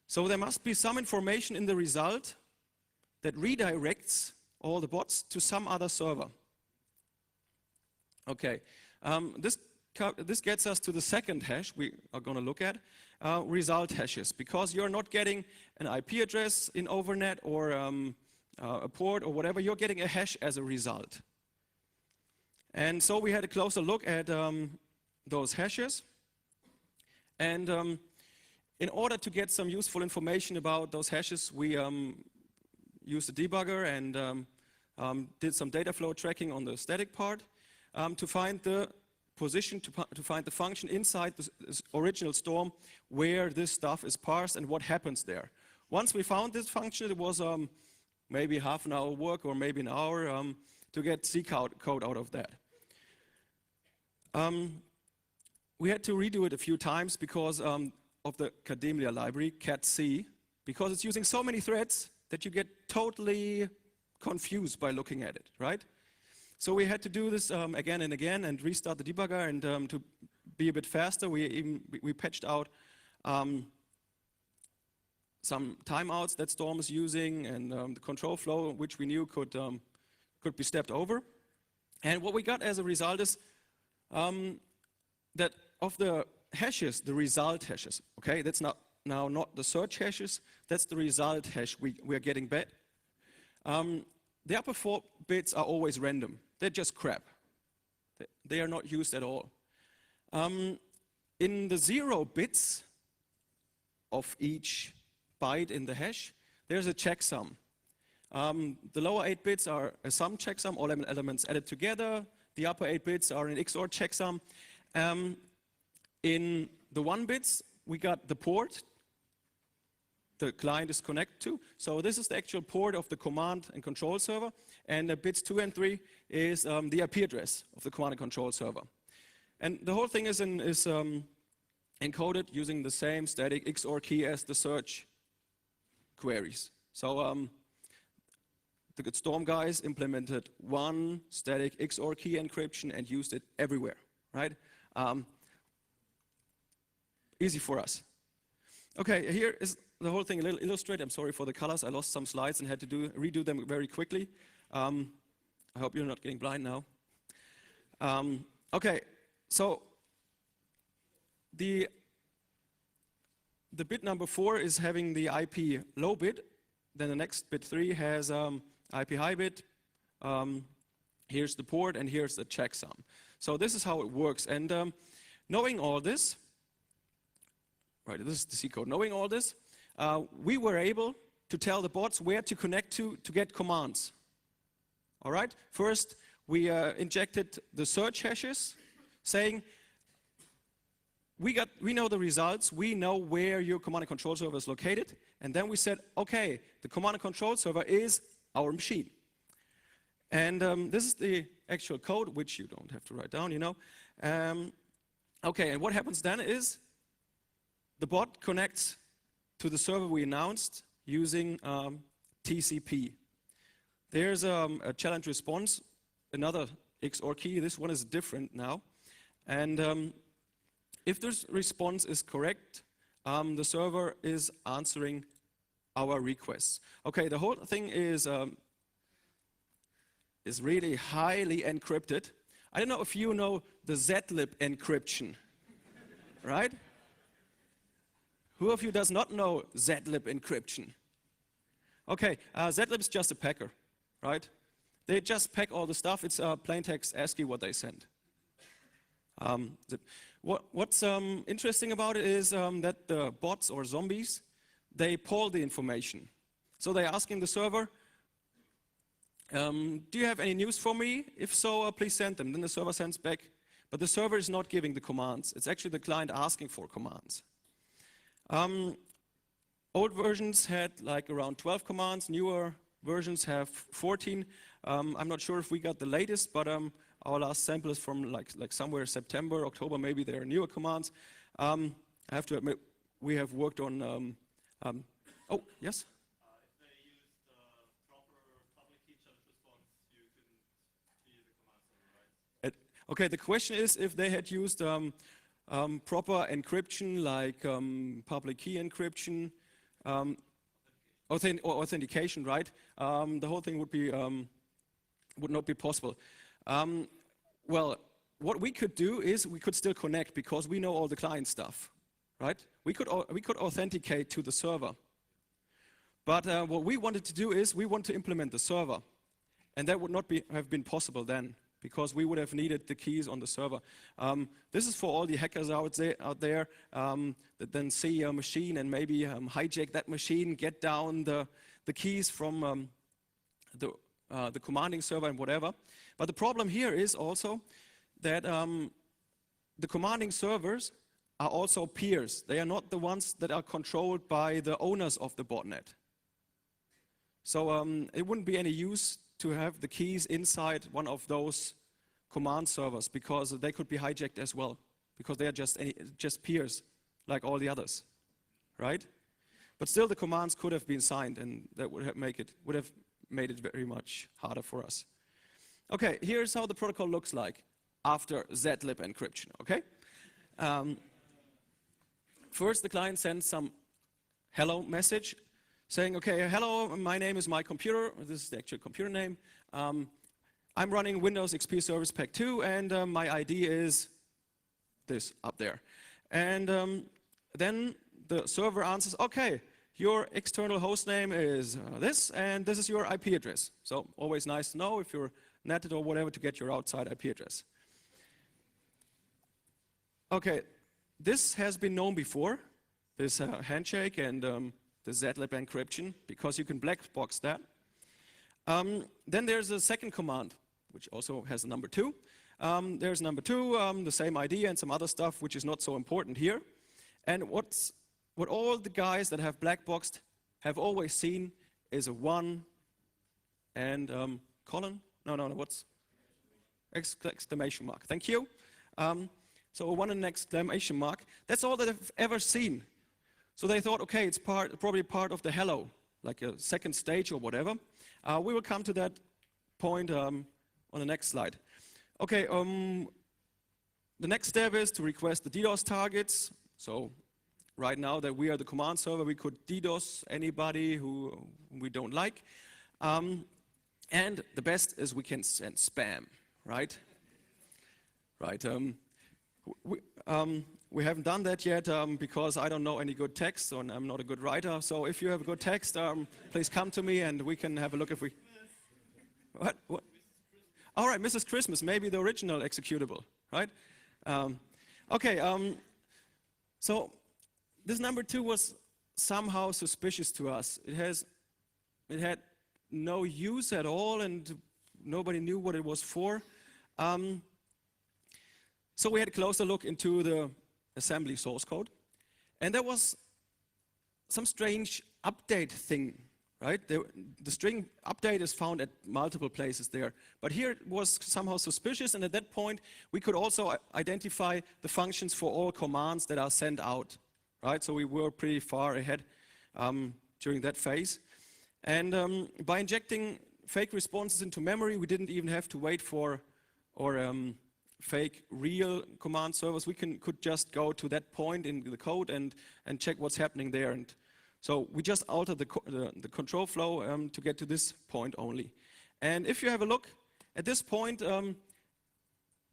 So there must be some information in the result that redirects all the bots to some other server. Okay, this gets us to the second hash we are going to look at, result hashes, because you're not getting an IP address in overnet or a port or whatever, you're getting a hash as a result. And so we had a closer look at those hashes. And in order to get some useful information about those hashes, we used a debugger and did some data flow tracking on the static part to find the position, to find the function inside the original Storm where this stuff is parsed and what happens there. Once we found this function, it was maybe half an hour work or maybe an hour to get C code out of that. We had to redo it a few times because of the Cademia library, cat-c, because it's using so many threads that you get totally confused by looking at it, right? So we had to do this again and again and restart the debugger, and to be a bit faster, we patched out some timeouts that Storm is using and the control flow, which we knew could be stepped over. And what we got as a result is that of the hashes, the result hashes, okay, that's not the search hashes, that's the result hash we are getting back. The upper 4 bits are always random. They're just crap. They are not used at all. In the 0 bits of each byte in the hash, there's a checksum. The lower 8 bits are a sum checksum, all elements added together. The upper 8 bits are an XOR checksum. In the 1 bits, we got the port the client is connected to. So this is the actual port of the command and control server. And the bits 2 and 3 is the IP address of the command and control server. And the whole thing is encoded using the same static XOR key as the search queries. So the Storm guys implemented one static XOR key encryption and used it everywhere, right? Easy for us. Okay, here is the whole thing a little illustrated. I'm sorry for the colors. I lost some slides and had to redo them very quickly. I hope you're not getting blind now. Okay, so the bit number 4 is having the IP low bit. Then the next bit 3 has IP high bit. Here's the port and here's the checksum. So this is how it works. And knowing all this, right, this is the C code. Knowing all this, we were able to tell the bots where to connect to get commands. All right? First, we injected the search hashes, saying, we know the results, we know where your command and control server is located, and then we said, okay, the command and control server is our machine. And this is the actual code, which you don't have to write down, you know. Okay, and what happens then is the bot connects to the server we announced using TCP. There's a challenge response, another XOR key. This one is different now. And if this response is correct, the server is answering our requests. Okay, the whole thing is really highly encrypted. I don't know if you know the zlib encryption, right? Who of you does not know zlib encryption? Okay, zlib is just a packer, right? They just pack all the stuff. It's plain text ASCII what they send. What's interesting about it is that the bots or zombies, they poll the information. So they're asking the server, do you have any news for me? If so, please send them. Then the server sends back. But the server is not giving the commands. It's actually the client asking for commands. Old versions had like around 12 commands. Newer versions have 14. I'm not sure if we got the latest, but our last sample is from like somewhere September, October, maybe there are newer commands. I have to admit, we have worked on, oh, yes? If they used proper public key challenge response, you couldn't see the command server, right? Okay, the question is if they had used proper encryption like public key encryption, authentication, right? The whole thing would not be possible. Well, what we could do is we could still connect because we know all the client stuff, right? We could authenticate to the server. But what we wanted to do is we want to implement the server. And that would not have been possible then because we would have needed the keys on the server. This is for all the hackers out there that then see a machine and maybe hijack that machine, get down the keys from the commanding server and whatever. But the problem here is also that the commanding servers are also peers. They are not the ones that are controlled by the owners of the botnet. So it wouldn't be any use to have the keys inside one of those command servers because they could be hijacked as well because they are just peers like all the others, right? But still the commands could have been signed and that would have made it very much harder for us. Okay, here's how the protocol looks like after zlib encryption, okay? First, the client sends some hello message saying, okay, hello, my name is my computer. This is the actual computer name. I'm running Windows XP Service Pack 2, and my ID is this up there. And then the server answers, okay, your external host name is this, and this is your IP address. So always nice to know if you're netted or whatever to get your outside IP address. Okay, this has been known before, this handshake and the zlib encryption, because you can black box that. Then there's a second command, which also has a number 2. There's number 2, the same ID and some other stuff, which is not so important here. And what all the guys that have black boxed have always seen is a 1 and colon? No, what's? Exclamation mark. Thank you. So a 1 and an exclamation mark. That's all that they've ever seen. So they thought, okay, it's probably part of the hello, like a second stage or whatever. We will come to that point on the next slide. Okay, the next step is to request the DDoS targets. So right now that we are the command server, we could DDoS anybody who we don't like. And the best is we can send spam, right? Right. We haven't done that yet because I don't know any good text and I'm not a good writer. So if you have a good text, please come to me and we can have a look if we... What? All right, Mrs. Christmas, maybe the original executable, right? Okay, so this number 2 was somehow suspicious to us. It had no use at all and nobody knew what it was for. So we had a closer look into the assembly source code. And there was some strange update thing, right? The string update is found at multiple places there. But here it was somehow suspicious, and at that point, we could also identify the functions for all commands that are sent out, right? So we were pretty far ahead during that phase. And by injecting fake responses into memory, we didn't even have to wait for fake real command servers. We could just go to that point in the code and check what's happening there. And so we just altered the control flow to get to this point only. And if you have a look at this point,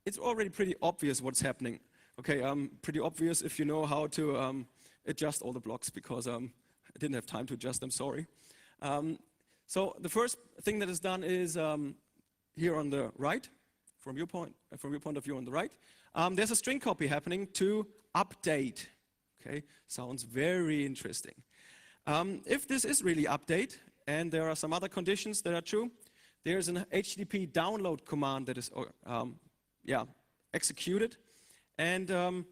it's already pretty obvious what's happening. Okay, pretty obvious if you know how to adjust all the blocks, because I didn't have time to adjust them, sorry. So the first thing that is done is here on the right, from your point of view on the right, there's a string copy happening to update. Okay, sounds very interesting. If this is really update, and there are some other conditions that are true, there's an HTTP download command that is executed. And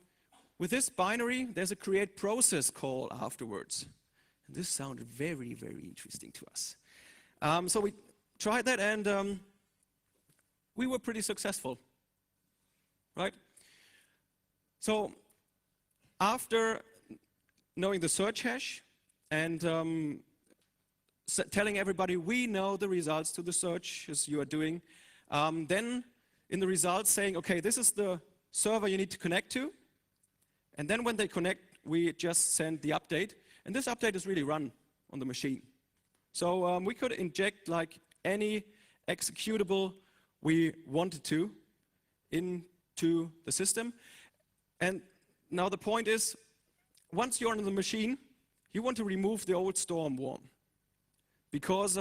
with this binary, there's a create process call afterwards. And this sounded very, very interesting to us. So we tried that, and we were pretty successful, right? So after knowing the search hash and telling everybody we know the results to the search as you are doing, then in the results saying, okay, this is the server you need to connect to. And then when they connect, we just send the update. And this update is really run on the machine. So we could inject like any executable we wanted to into the system. And now the point is, once you're on the machine, you want to remove the old Storm worm, because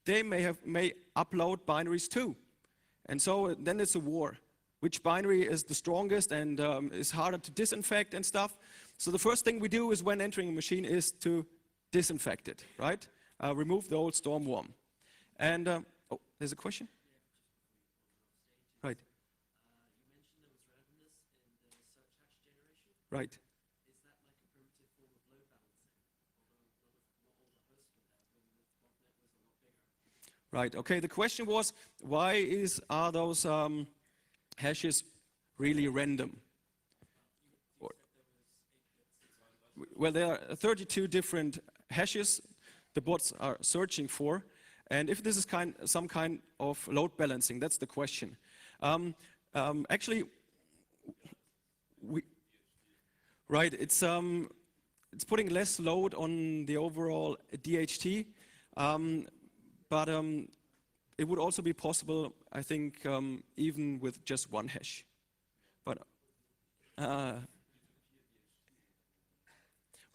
they may upload binaries too. And so then it's a war. Which binary is the strongest and is harder to disinfect and stuff. So the first thing we do is when entering a machine is to disinfect it, right? Remove the old Storm worm. And, oh, there's a question? Right. You mentioned there was randomness in the search hash generation. Right. Is that like a primitive form of load balancing? Although not all the hosts would have, when the botnet was a lot bigger. Right, okay, the question was, why are those hashes really random? Well, there are 32 different hashes the bots are searching for, and if this is some kind of load balancing, that's the question. Actually, it's putting less load on the overall DHT, but it would also be possible, I think, even with just one hash. But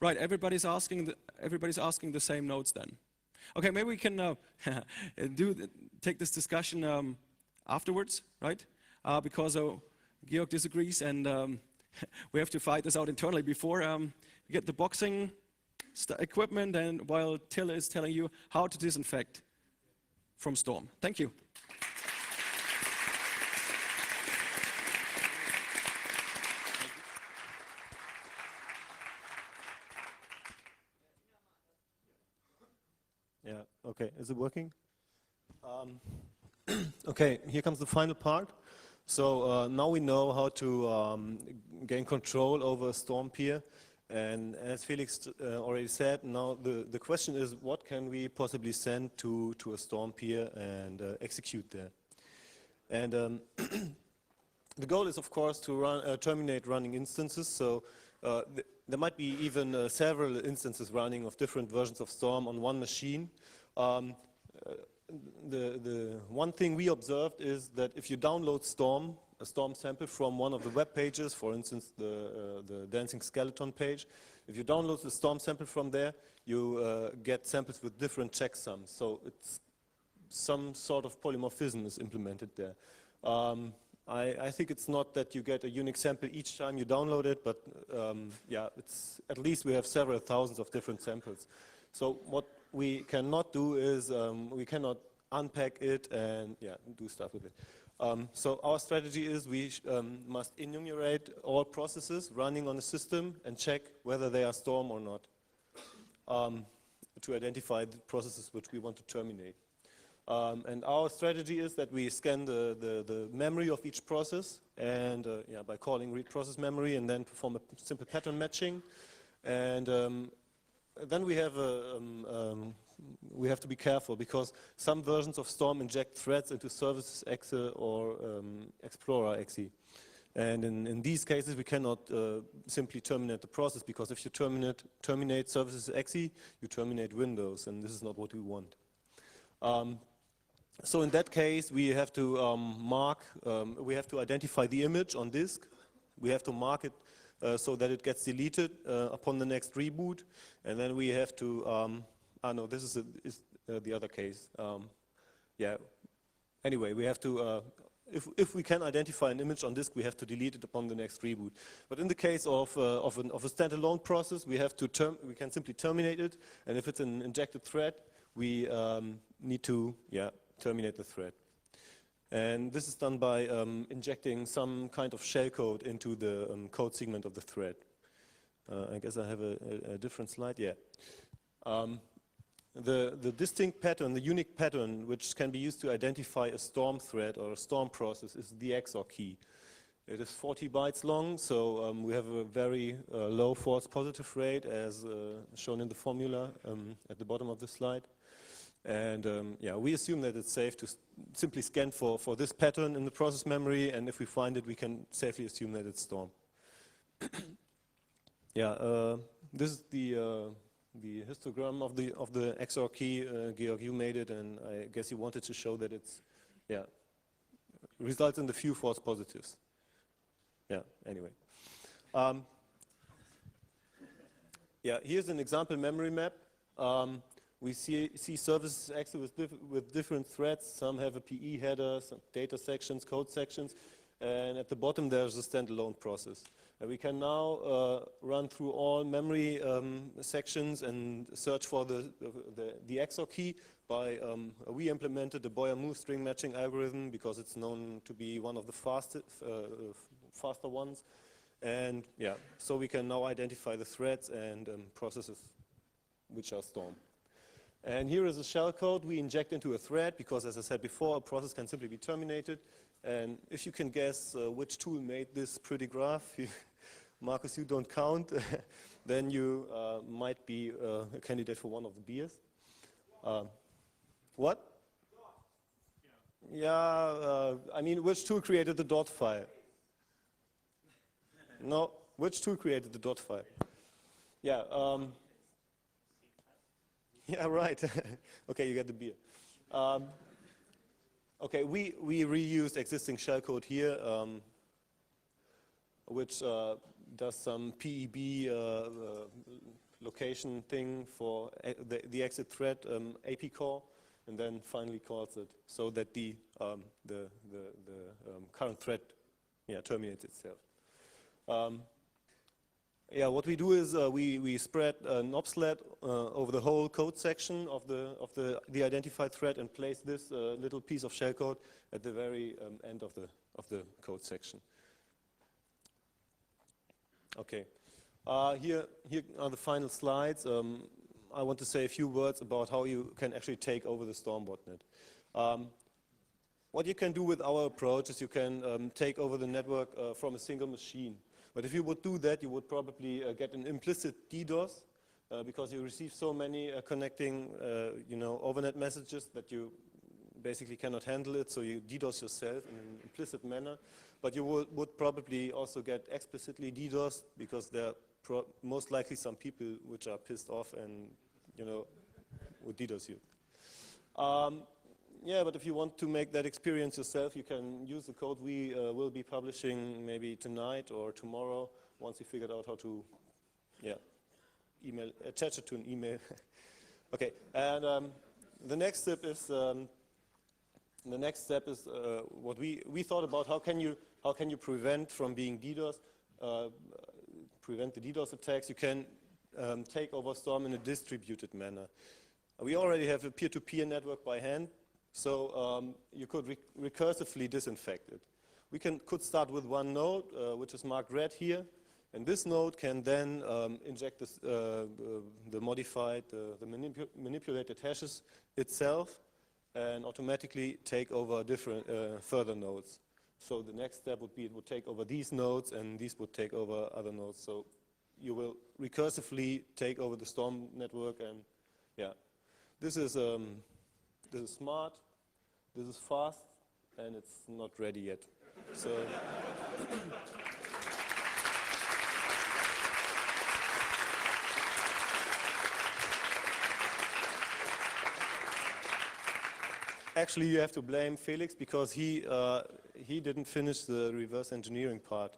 right, everybody's asking the same nodes then. Okay, maybe we can take this discussion afterwards, right? Because Georg disagrees, and we have to fight this out internally before we get the boxing equipment, and while Till is telling you how to disinfect from Storm. Thank you. Yeah, okay, is it working? Okay, here comes the final part. So now we know how to gain control over Storm peer. And as Felix already said, now the question is, what can we possibly send to a Storm peer and execute there? And the goal is, of course, to terminate running instances. So there might be even several instances running of different versions of Storm on one machine. The one thing we observed is that if you download Storm, a Storm sample from one of the web pages, for instance, the dancing skeleton page, if you download the Storm sample from there, you get samples with different checksums. So it's some sort of polymorphism is implemented there. I think it's not that you get a unique sample each time you download it, but yeah, it's at least we have several thousands of different samples. So what we cannot do is we cannot unpack it and do stuff with it. So our strategy is we must enumerate all processes running on the system and check whether they are Storm or not, to identify the processes which we want to terminate. And our strategy is that we scan the memory of each process, and by calling read process memory, and then perform a simple pattern matching. And then we have to be careful, because some versions of Storm inject threads into services exe or explorer exe. And in these cases, we cannot simply terminate the process, because if you terminate services exe, you terminate Windows, and this is not what we want. So in that case, we have to we have to identify the image on disk. We have to mark it so that it gets deleted upon the next reboot. And then we have to, no, this is the other case. Yeah. Anyway, we have to, if we can identify an image on disk, we have to delete it upon the next reboot. But in the case of a standalone process, we can simply terminate it. And if it's an injected thread, we need to, terminate the thread. And this is done by injecting some kind of shellcode into the code segment of the thread. I guess I have a different slide, yeah. The distinct pattern, the unique pattern, which can be used to identify a Storm thread or a Storm process is the XOR key. It is 40 bytes long, so we have a very low false positive rate as shown in the formula at the bottom of the slide. And yeah, we assume that it's safe to simply scan for this pattern in the process memory, and if we find it, we can safely assume that it's Storm. Yeah, this is the histogram of the XOR key. Georg, you made it, and I guess you wanted to show that it's, yeah, results in the few false positives. Yeah, anyway. Yeah, here's an example memory map. We see services actually with different threads. Some have a PE header, some data sections, code sections, and at the bottom there's a standalone process. And we can now run through all memory sections and search for the XOR key by, we implemented the Boyer-Moore string matching algorithm because it's known to be one of the faster ones. And yeah, so we can now identify the threads and processes which are Storm. And here is a shellcode we inject into a thread because, as I said before, a process can simply be terminated. And if you can guess which tool made this pretty graph, Marcus, you don't count, then you might be a candidate for one of the beers. What? Yeah, I mean, which tool created the dot file? No, which tool created the dot file? Yeah. Yeah, right. Okay, you get the beer. Okay, we reused existing shellcode here, which does some PEB location thing for the exit thread AP call, and then finally calls it so that the current thread terminates itself. Yeah, what we do is we spread an obflat over the whole code section of the identified thread and place this little piece of shellcode at the very end of the code section. Okay, here are the final slides. I want to say a few words about how you can actually take over the Storm Botnet. What you can do with our approach is you can take over the network from a single machine. But if you would do that, you would probably get an implicit DDoS because you receive so many connecting, overnet messages that you basically cannot handle it. So you DDoS yourself in an implicit manner. But you would probably also get explicitly DDoS because there are most likely some people which are pissed off and would DDoS you. Yeah, but if you want to make that experience yourself, you can use the code we will be publishing maybe tonight or tomorrow once you figured out how to, attach it to an email. Okay, and the next step is what we thought about. How can you prevent from being DDoS? Prevent the DDoS attacks. You can take over Storm in a distributed manner. We already have a peer-to-peer network by hand. So you could recursively disinfect it. We could start with one node, which is marked red here, and this node can then inject this, the modified, the manipulated hashes itself, and automatically take over different further nodes. So the next step would be it would take over these nodes, and these would take over other nodes. So you will recursively take over the Storm network, and yeah, this is smart, this is fast, and it's not ready yet. So Actually, you have to blame Felix because he didn't finish the reverse engineering part,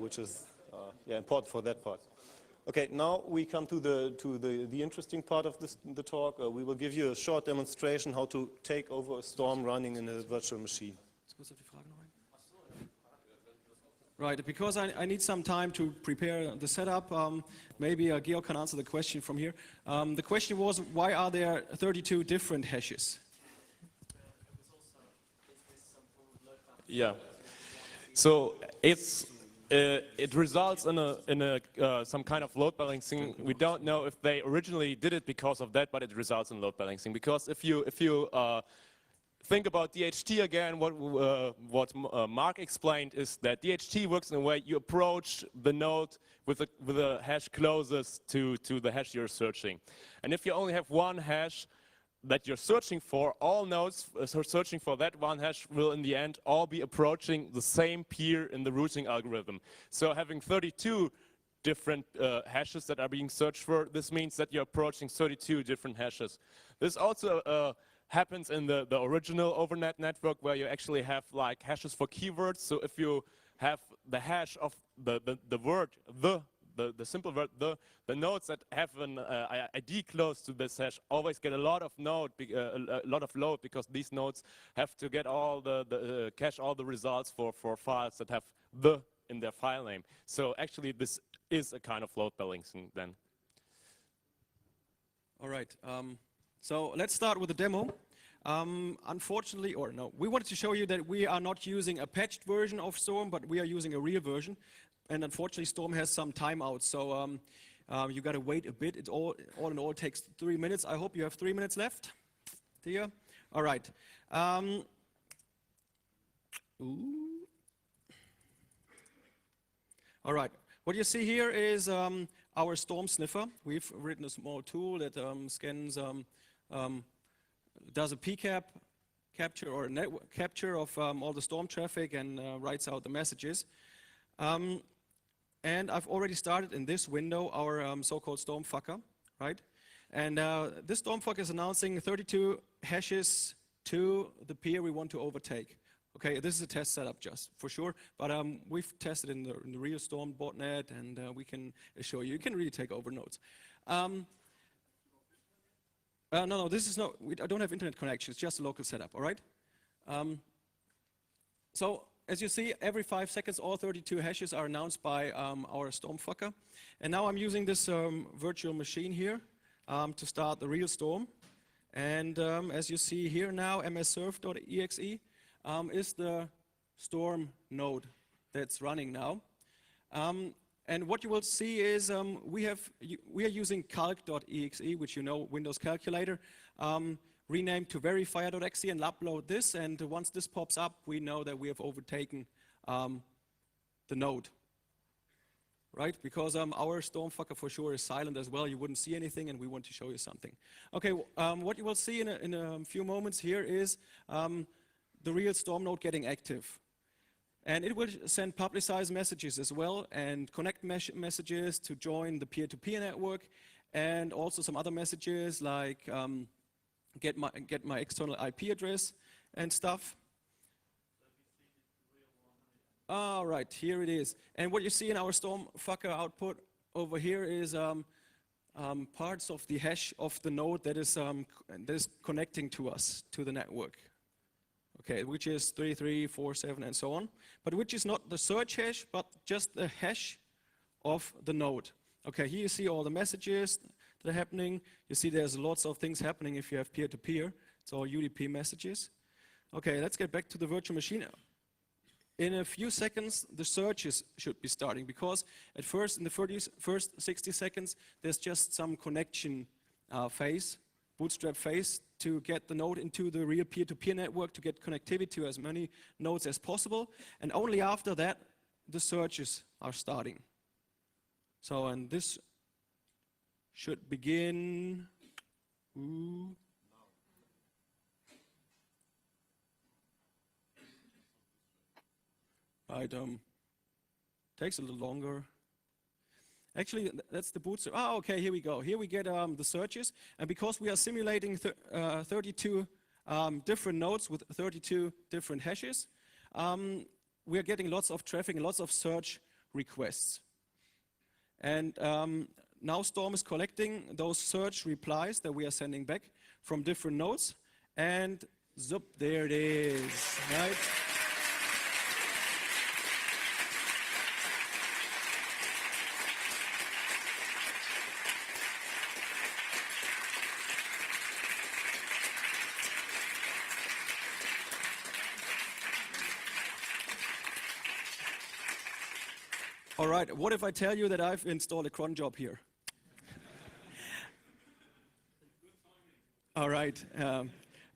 which is yeah, important for that part. Okay, now we come to the interesting part of the talk. We will give you a short demonstration how to take over a storm running in a virtual machine. Right, because I need some time to prepare the setup, maybe Georg can answer the question from here. The question was, why are there 32 different hashes? Yeah. So it results in some kind of load balancing. We don't know if they originally did it because of that, but it results in load balancing. Because if you think about DHT again, what Mark explained is that DHT works in a way you approach the node with the hash closest to the hash you're searching. And if you only have one hash that you're searching for, all nodes searching for that one hash will in the end all be approaching the same peer in the routing algorithm. So having 32 different hashes that are being searched for, this means that you're approaching 32 different hashes. This also happens in the original overnet network, where you actually have like hashes for keywords. So if you have the hash of the word the simple word the nodes that have an ID close to this hash always get a lot of load because these nodes have to get all the cache all the results for files that have the in their file name. So actually this is a kind of load balancing then. All right, so let's start with the demo. Unfortunately, or no, we wanted to show you that we are not using a patched version of Storm, but we are using a real version. And unfortunately, Storm has some timeouts, so you got to wait a bit. It all in all takes 3 minutes. I hope you have 3 minutes left. Here. All right. All right. What you see here is our Storm sniffer. We've written a small tool that scans, does a PCAP capture or a network capture of all the Storm traffic and writes out the messages. And I've already started in this window our so-called stormfucker, right? And this stormfucker is announcing 32 hashes to the peer we want to overtake. Okay, this is a test setup just for sure, but we've tested in the real Storm Botnet, and we can assure you can really take over nodes. No, this is not. I don't have internet connection. It's just a local setup. All right. So as you see, every 5 seconds, all 32 hashes are announced by our stormfucker. And now I'm using this virtual machine here to start the real storm. And as you see here now, mssurf.exe is the storm node that's running now. And what you will see is we are using calc.exe, which you know, Windows calculator, renamed to verifier.exe, and upload this. And once this pops up, we know that we have overtaken the node, right? Because our stormfucker for sure is silent as well. You wouldn't see anything, and we want to show you something. Okay, what you will see in a few moments here is the real storm node getting active. And it will send publicized messages as well, and connect messages to join the peer-to-peer network, and also some other messages like get my external IP address and stuff. All right, here it is. And what you see in our stormfucker output over here is parts of the hash of the node that is connecting to us, to the network. Okay, which is 3347 and so on, but which is not the search hash, but just the hash of the node. Okay, here you see all the messages that are happening. You see there's lots of things happening if you have peer-to-peer. It's all UDP messages. Okay, let's get back to the virtual machine. In a few seconds, the searches should be starting, because at first, in the first 60 seconds, there's just some connection phase, bootstrap phase, to get the node into the real peer-to-peer network, to get connectivity to as many nodes as possible. And only after that, the searches are starting. So, and this should begin. Right, takes a little longer. Actually, that's the bootstrap. Oh, okay, here we go. Here we get the searches. And because we are simulating 32 different nodes with 32 different hashes. We are getting lots of traffic and lots of search requests. And now Storm is collecting those search replies that we are sending back from different nodes. And zoop, there it is, right? All right, what if I tell you that I've installed a cron job here? All right,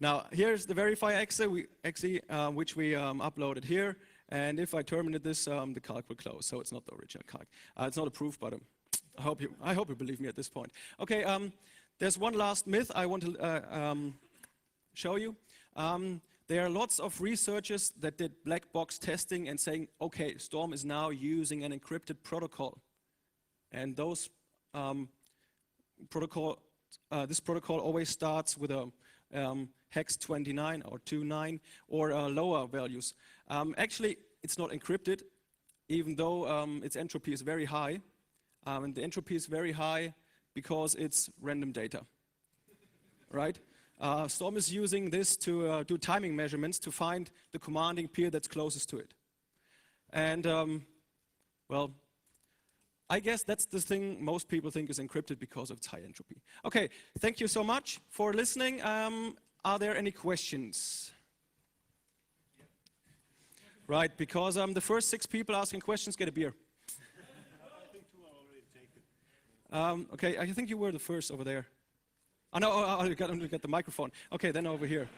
now here's the verify exe, which we uploaded here. And if I terminate this, the calc will close, so it's not the original calc. It's not approved, but I hope you believe me at this point. Okay, there's one last myth I want to show you. There are lots of researchers that did black box testing and saying, okay, Storm is now using an encrypted protocol. And those this protocol always starts with a hex 29 or 29 or lower values. Actually, it's not encrypted, even though its entropy is very high. And the entropy is very high because it's random data, right? Storm is using this to do timing measurements to find the commanding peer that's closest to it. And, well, I guess that's the thing most people think is encrypted because of its high entropy. Okay, thank you so much for listening. Are there any questions? Right, because the first 6 people asking questions get a beer. I think 2 are already taken. Okay, I think you were the first over there. Oh, no, you got to get the microphone. Okay, then over here.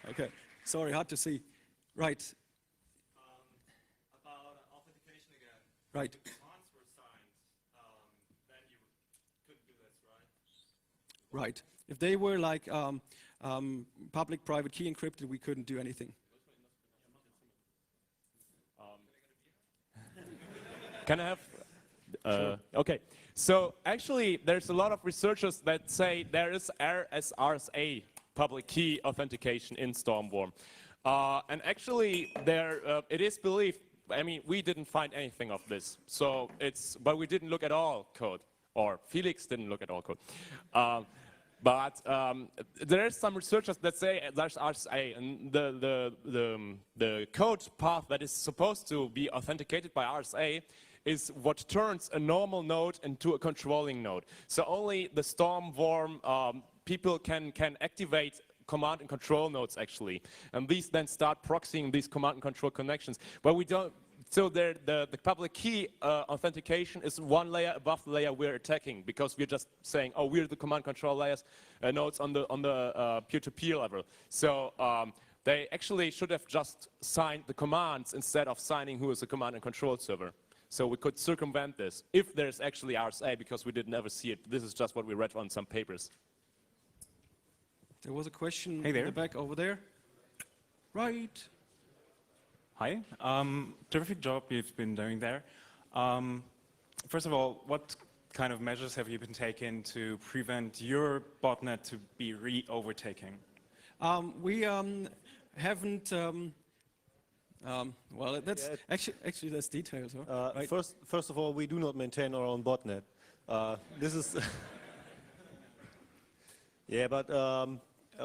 Okay, sorry, hard to see. Right. About authentication again. Right. If the commands were signed, then you couldn't do this, right? Right. If they were like public-private key encrypted, we couldn't do anything. Can I have? Sure. Okay. So actually, there's a lot of researchers that say there is RSA, public key authentication in Stormworm. And actually, it is believed, I mean, we didn't find anything of this. So but we didn't look at all code, or Felix didn't look at all code. But there are some researchers that say there's RSA, and the code path that is supposed to be authenticated by RSA is what turns a normal node into a controlling node. So only the Stormworm people can activate command and control nodes actually, and these then start proxying these command and control connections. But we don't. So the public key authentication is one layer above the layer we're attacking, because we're just saying, oh, we're the command control layers nodes on the peer-to-peer level. So they actually should have just signed the commands instead of signing who is a command and control server. So we could circumvent this if there's actually RSA, because we did never see it. This is just what we read on some papers. There was a question Hey there. in the back over there. Right. Hi. Terrific job you've been doing there. First of all, what kind of measures have you been taking to prevent your botnet to be re-overtaking? We haven't. Well, that's actually that's details. Huh? Right. First of all, we do not maintain our own botnet. This is yeah, but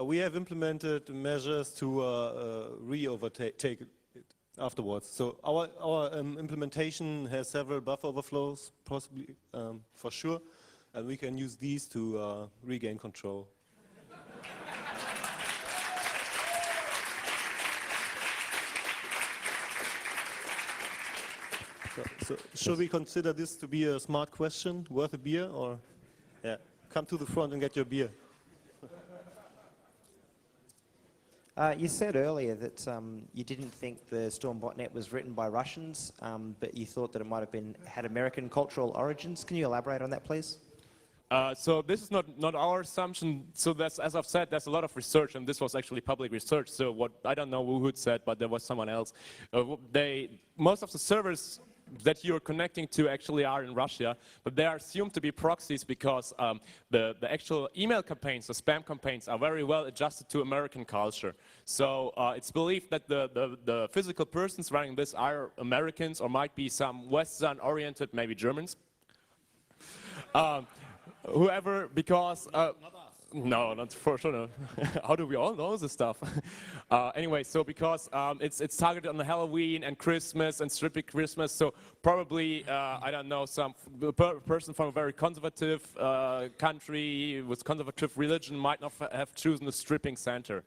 we have implemented measures to re-overtake it afterwards. So our implementation has several buffer overflows, possibly for sure, and we can use these to regain control. So should we consider this to be a smart question, worth a beer, or yeah, come to the front and get your beer. You said earlier that you didn't think the Storm Botnet was written by Russians, but you thought that it might have had American cultural origins. Can you elaborate on that, please? So this is not our assumption. So that's, as I've said, there's a lot of research, and this was actually public research. So what I don't know who it said, but there was someone else. Most of the servers that you're connecting to actually are in Russia, but they are assumed to be proxies because the actual email campaigns, the spam campaigns, are very well adjusted to American culture. So it's believed that the physical persons running this are Americans or might be some Western-oriented, maybe Germans. Whoever, because... No, not for sure. No. How do we all know this stuff? Anyway, so because it's targeted on the Halloween and Christmas and stripping Christmas, so probably I don't know, some person from a very conservative country with conservative religion might not have chosen the stripping Santa,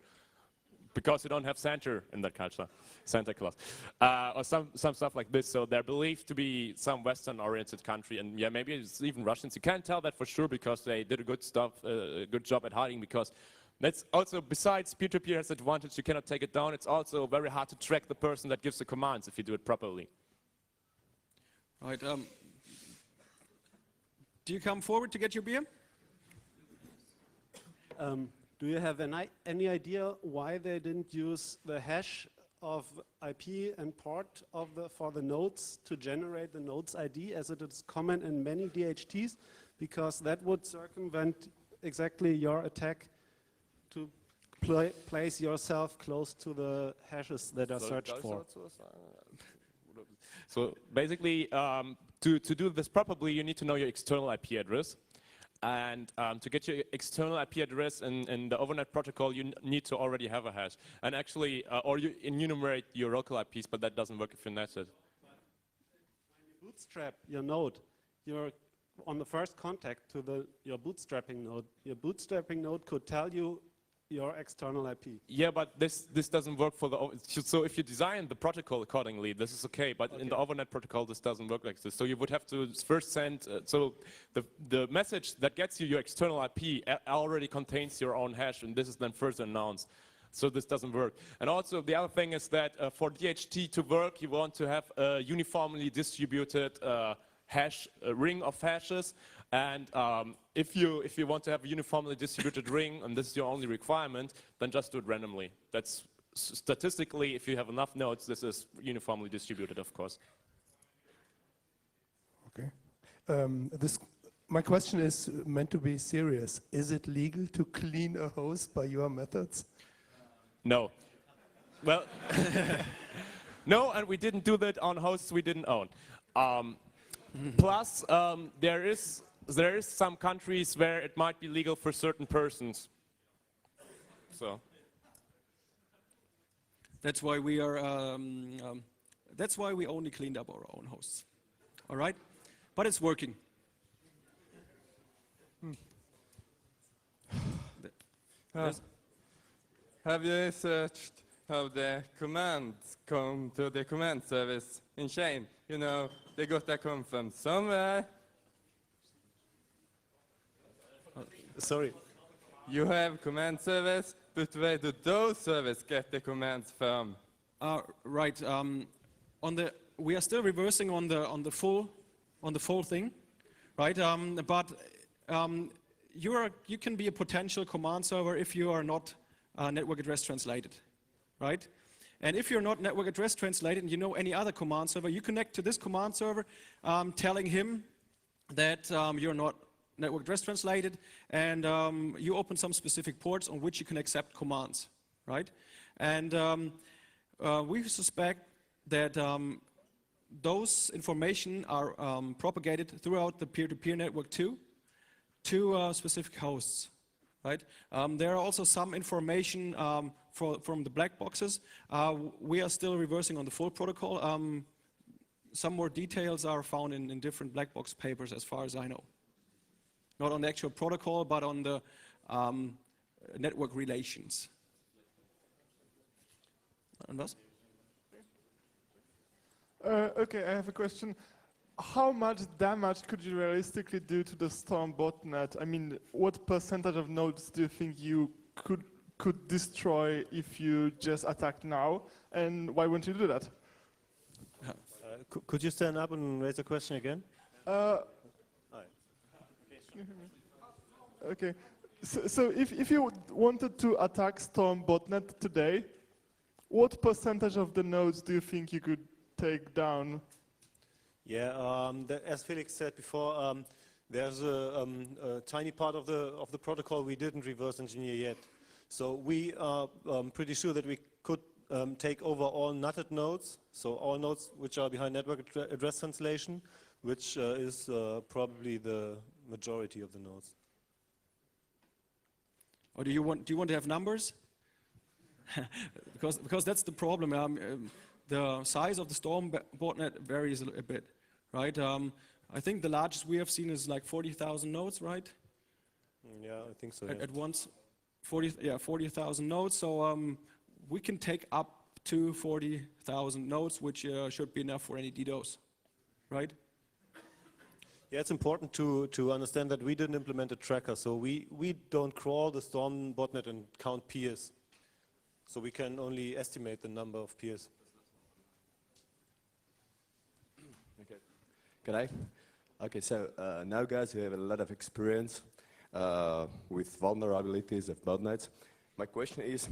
because you don't have Santa in that culture, Santa Claus, or some stuff like this. So they're believed to be some Western-oriented country, and yeah, maybe it's even Russians. You can't tell that for sure because they did a good job at hiding. Because that's also, besides peer-to-peer has the advantage you cannot take it down. It's also very hard to track the person that gives the commands if you do it properly. Right. Do you come forward to get your beer? Do you have any idea why they didn't use the hash of IP and port of for the nodes to generate the nodes ID, as it is common in many DHTs? Because that would circumvent exactly your attack to place yourself close to the hashes that are searched for. So basically, to do this properly, you need to know your external IP address. And to get your external IP address in the overnet protocol, you need to already have a hash. And actually, or you enumerate your local IPs, but that doesn't work if you net it. When you bootstrap your node, you're on the first contact to your bootstrapping node. Your bootstrapping node could tell you your external IP. Yeah, but this doesn't work for the... So if you design the protocol accordingly, this is okay, but in the overnet protocol, this doesn't work like this. So you would have to first send... so the message that gets you your external IP already contains your own hash, and this is then further announced. So this doesn't work. And also the other thing is that for DHT to work, you want to have a uniformly distributed hash, a ring of hashes. And if you want to have a uniformly distributed ring, and this is your only requirement, then just do it randomly. That's statistically, if you have enough nodes, this is uniformly distributed, of course. Okay. My question is meant to be serious. Is it legal to clean a host by your methods? No. Well, no, and we didn't do that on hosts we didn't own. Plus, there is some countries where it might be legal for certain persons. So that's why we are. That's why we only cleaned up our own hosts. All right, but it's working. Have you researched how the commands come to the command service in chain? You know, they got to come from somewhere. Sorry. You have command service, but where do those service get the commands from? Right. We are still reversing on the full thing, right? But you can be a potential command server if you are not network address translated, right? And if you're not network address translated and you know any other command server, you connect to this command server, telling him that you're not network address translated, and you open some specific ports on which you can accept commands, right? And we suspect that those information are propagated throughout the peer-to-peer network too, to specific hosts, right? There are also some information from the black boxes. We are still reversing on the full protocol. Some more details are found in different black box papers, as far as I know. Not on the actual protocol, but on the network relations. Anders? Okay, I have a question. How much damage could you realistically do to the Storm Botnet? I mean, what percentage of nodes do you think you could destroy if you just attacked now? And why wouldn't you do that? Could you stand up and raise the question again? Okay, so if you wanted to attack Storm Botnet today, what percentage of the nodes do you think you could take down? Yeah, as Felix said before, there's a tiny part of the protocol we didn't reverse engineer yet. So we are pretty sure that we could take over all nutted nodes, so all nodes which are behind network address translation, which is probably the majority of the nodes. Or do you want to have numbers? because that's the problem. The size of the Storm Botnet varies a bit, right? I think the largest we have seen is like 40,000 nodes, right? Yeah, I think so. At once, 40,000 nodes. So we can take up to 40,000 nodes, which should be enough for any DDoS, right? Yeah, it's important to understand that we didn't implement a tracker, so we don't crawl the Storm Botnet and count peers. So we can only estimate the number of peers. Okay. Can I? Okay, so now guys, you have a lot of experience with vulnerabilities of botnets. My question is,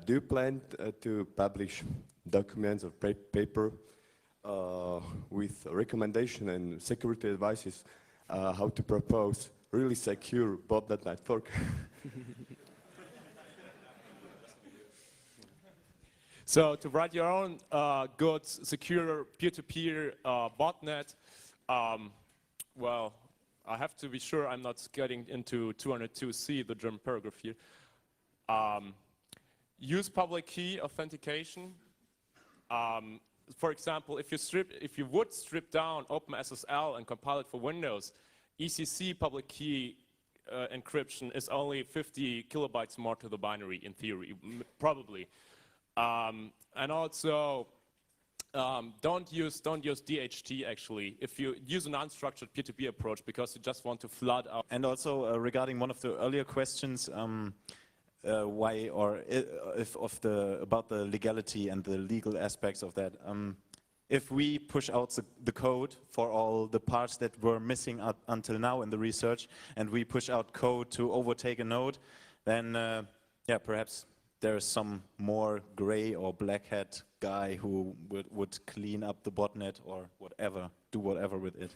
do you plan to publish documents or paper with recommendation and security advices how to propose really secure botnet network? So to write your own good, secure peer-to-peer botnet, well, I have to be sure I'm not getting into 202C, the German paragraph here. Use public key authentication. For example, if you would strip down OpenSSL and compile it for Windows, ECC public key encryption is only 50 kilobytes more to the binary in theory, probably. And also, don't use DHT actually if you use an unstructured peer-to-peer approach, because you just want to flood out. And also regarding one of the earlier questions, why or about the legality and the legal aspects of that. If we push out the code for all the parts that were missing until now in the research, and we push out code to overtake a node, then yeah, perhaps there's some more gray or black hat guy who would clean up the botnet or whatever, do whatever with it.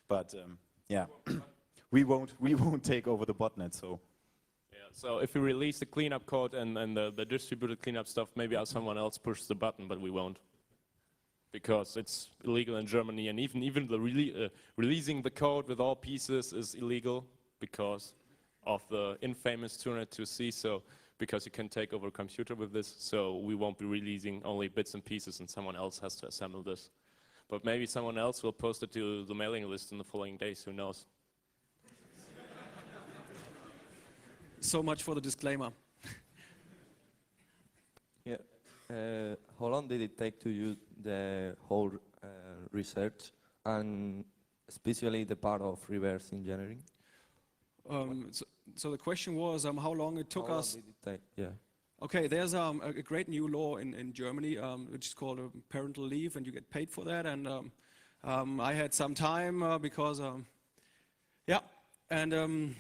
But yeah, we won't take over the botnet. So. Yeah. So if we release the cleanup code and the distributed cleanup stuff, maybe someone else pushes the button, but we won't, because it's illegal in Germany, and even the releasing the code with all pieces is illegal because of the infamous 202C. So. Because you can take over a computer with this, so we won't be releasing only bits and pieces, and someone else has to assemble this. But maybe someone else will post it to the mailing list in the following days, who knows? So much for the disclaimer. Yeah. How long did it take to use the whole research, and especially the part of reverse engineering? So the question was how long it took us. How long did it take? Yeah. Okay, there's a great new law in Germany which is called parental leave, and you get paid for that. And I had some time because, yeah, and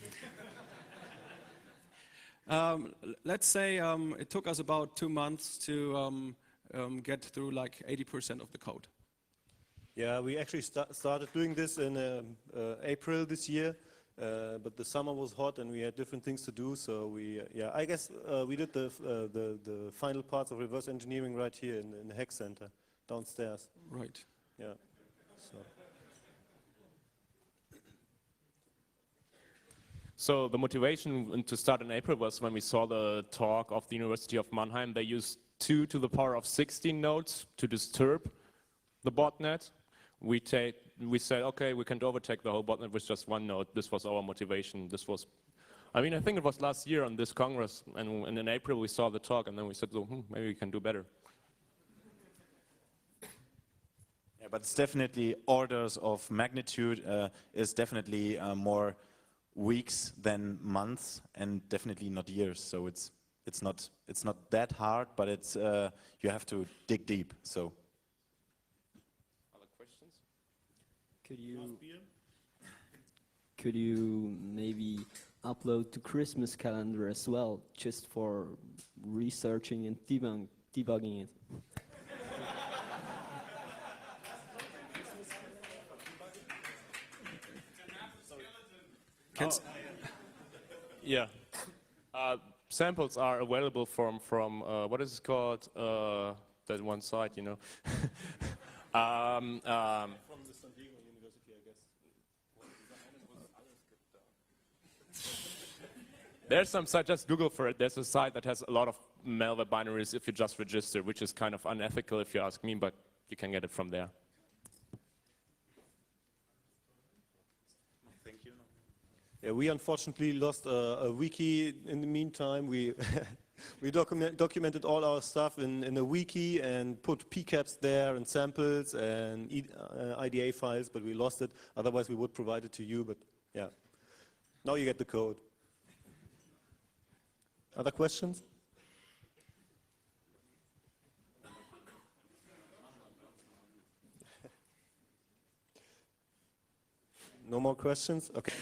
let's say it took us about 2 months to get through like 80% of the code. Yeah, we actually started doing this in April this year. But the summer was hot and we had different things to do, so yeah, I guess we did the final parts of reverse engineering right here in the hack center downstairs. Right. Yeah. So the motivation to start in April was when we saw the talk of the University of Mannheim. They used 2 to the power of 16 nodes to disturb the botnet. We said, okay, we can overtake the whole botnet with just 1 node. This was our motivation. This was, I mean, I think it was last year on this Congress, and in April we saw the talk, and then we said, maybe we can do better. Yeah, but it's definitely orders of magnitude. Is definitely more weeks than months, and definitely not years. So it's not that hard, but it's you have to dig deep. So. Could you maybe upload to Christmas calendar as well, just for researching and debugging it? Yeah. Samples are available from what is it called? That one site, you know. From the San Diego University, I guess. There's some site, just Google for it. There's a site that has a lot of malware binaries if you just register, which is kind of unethical if you ask me, but you can get it from there. Thank you. Yeah, we unfortunately lost a wiki in the meantime. We we documented all our stuff in a wiki and put PCAPs there and samples and IDA files, but we lost it. Otherwise, we would provide it to you, but yeah. Now you get the code. Other questions? No more questions? Okay.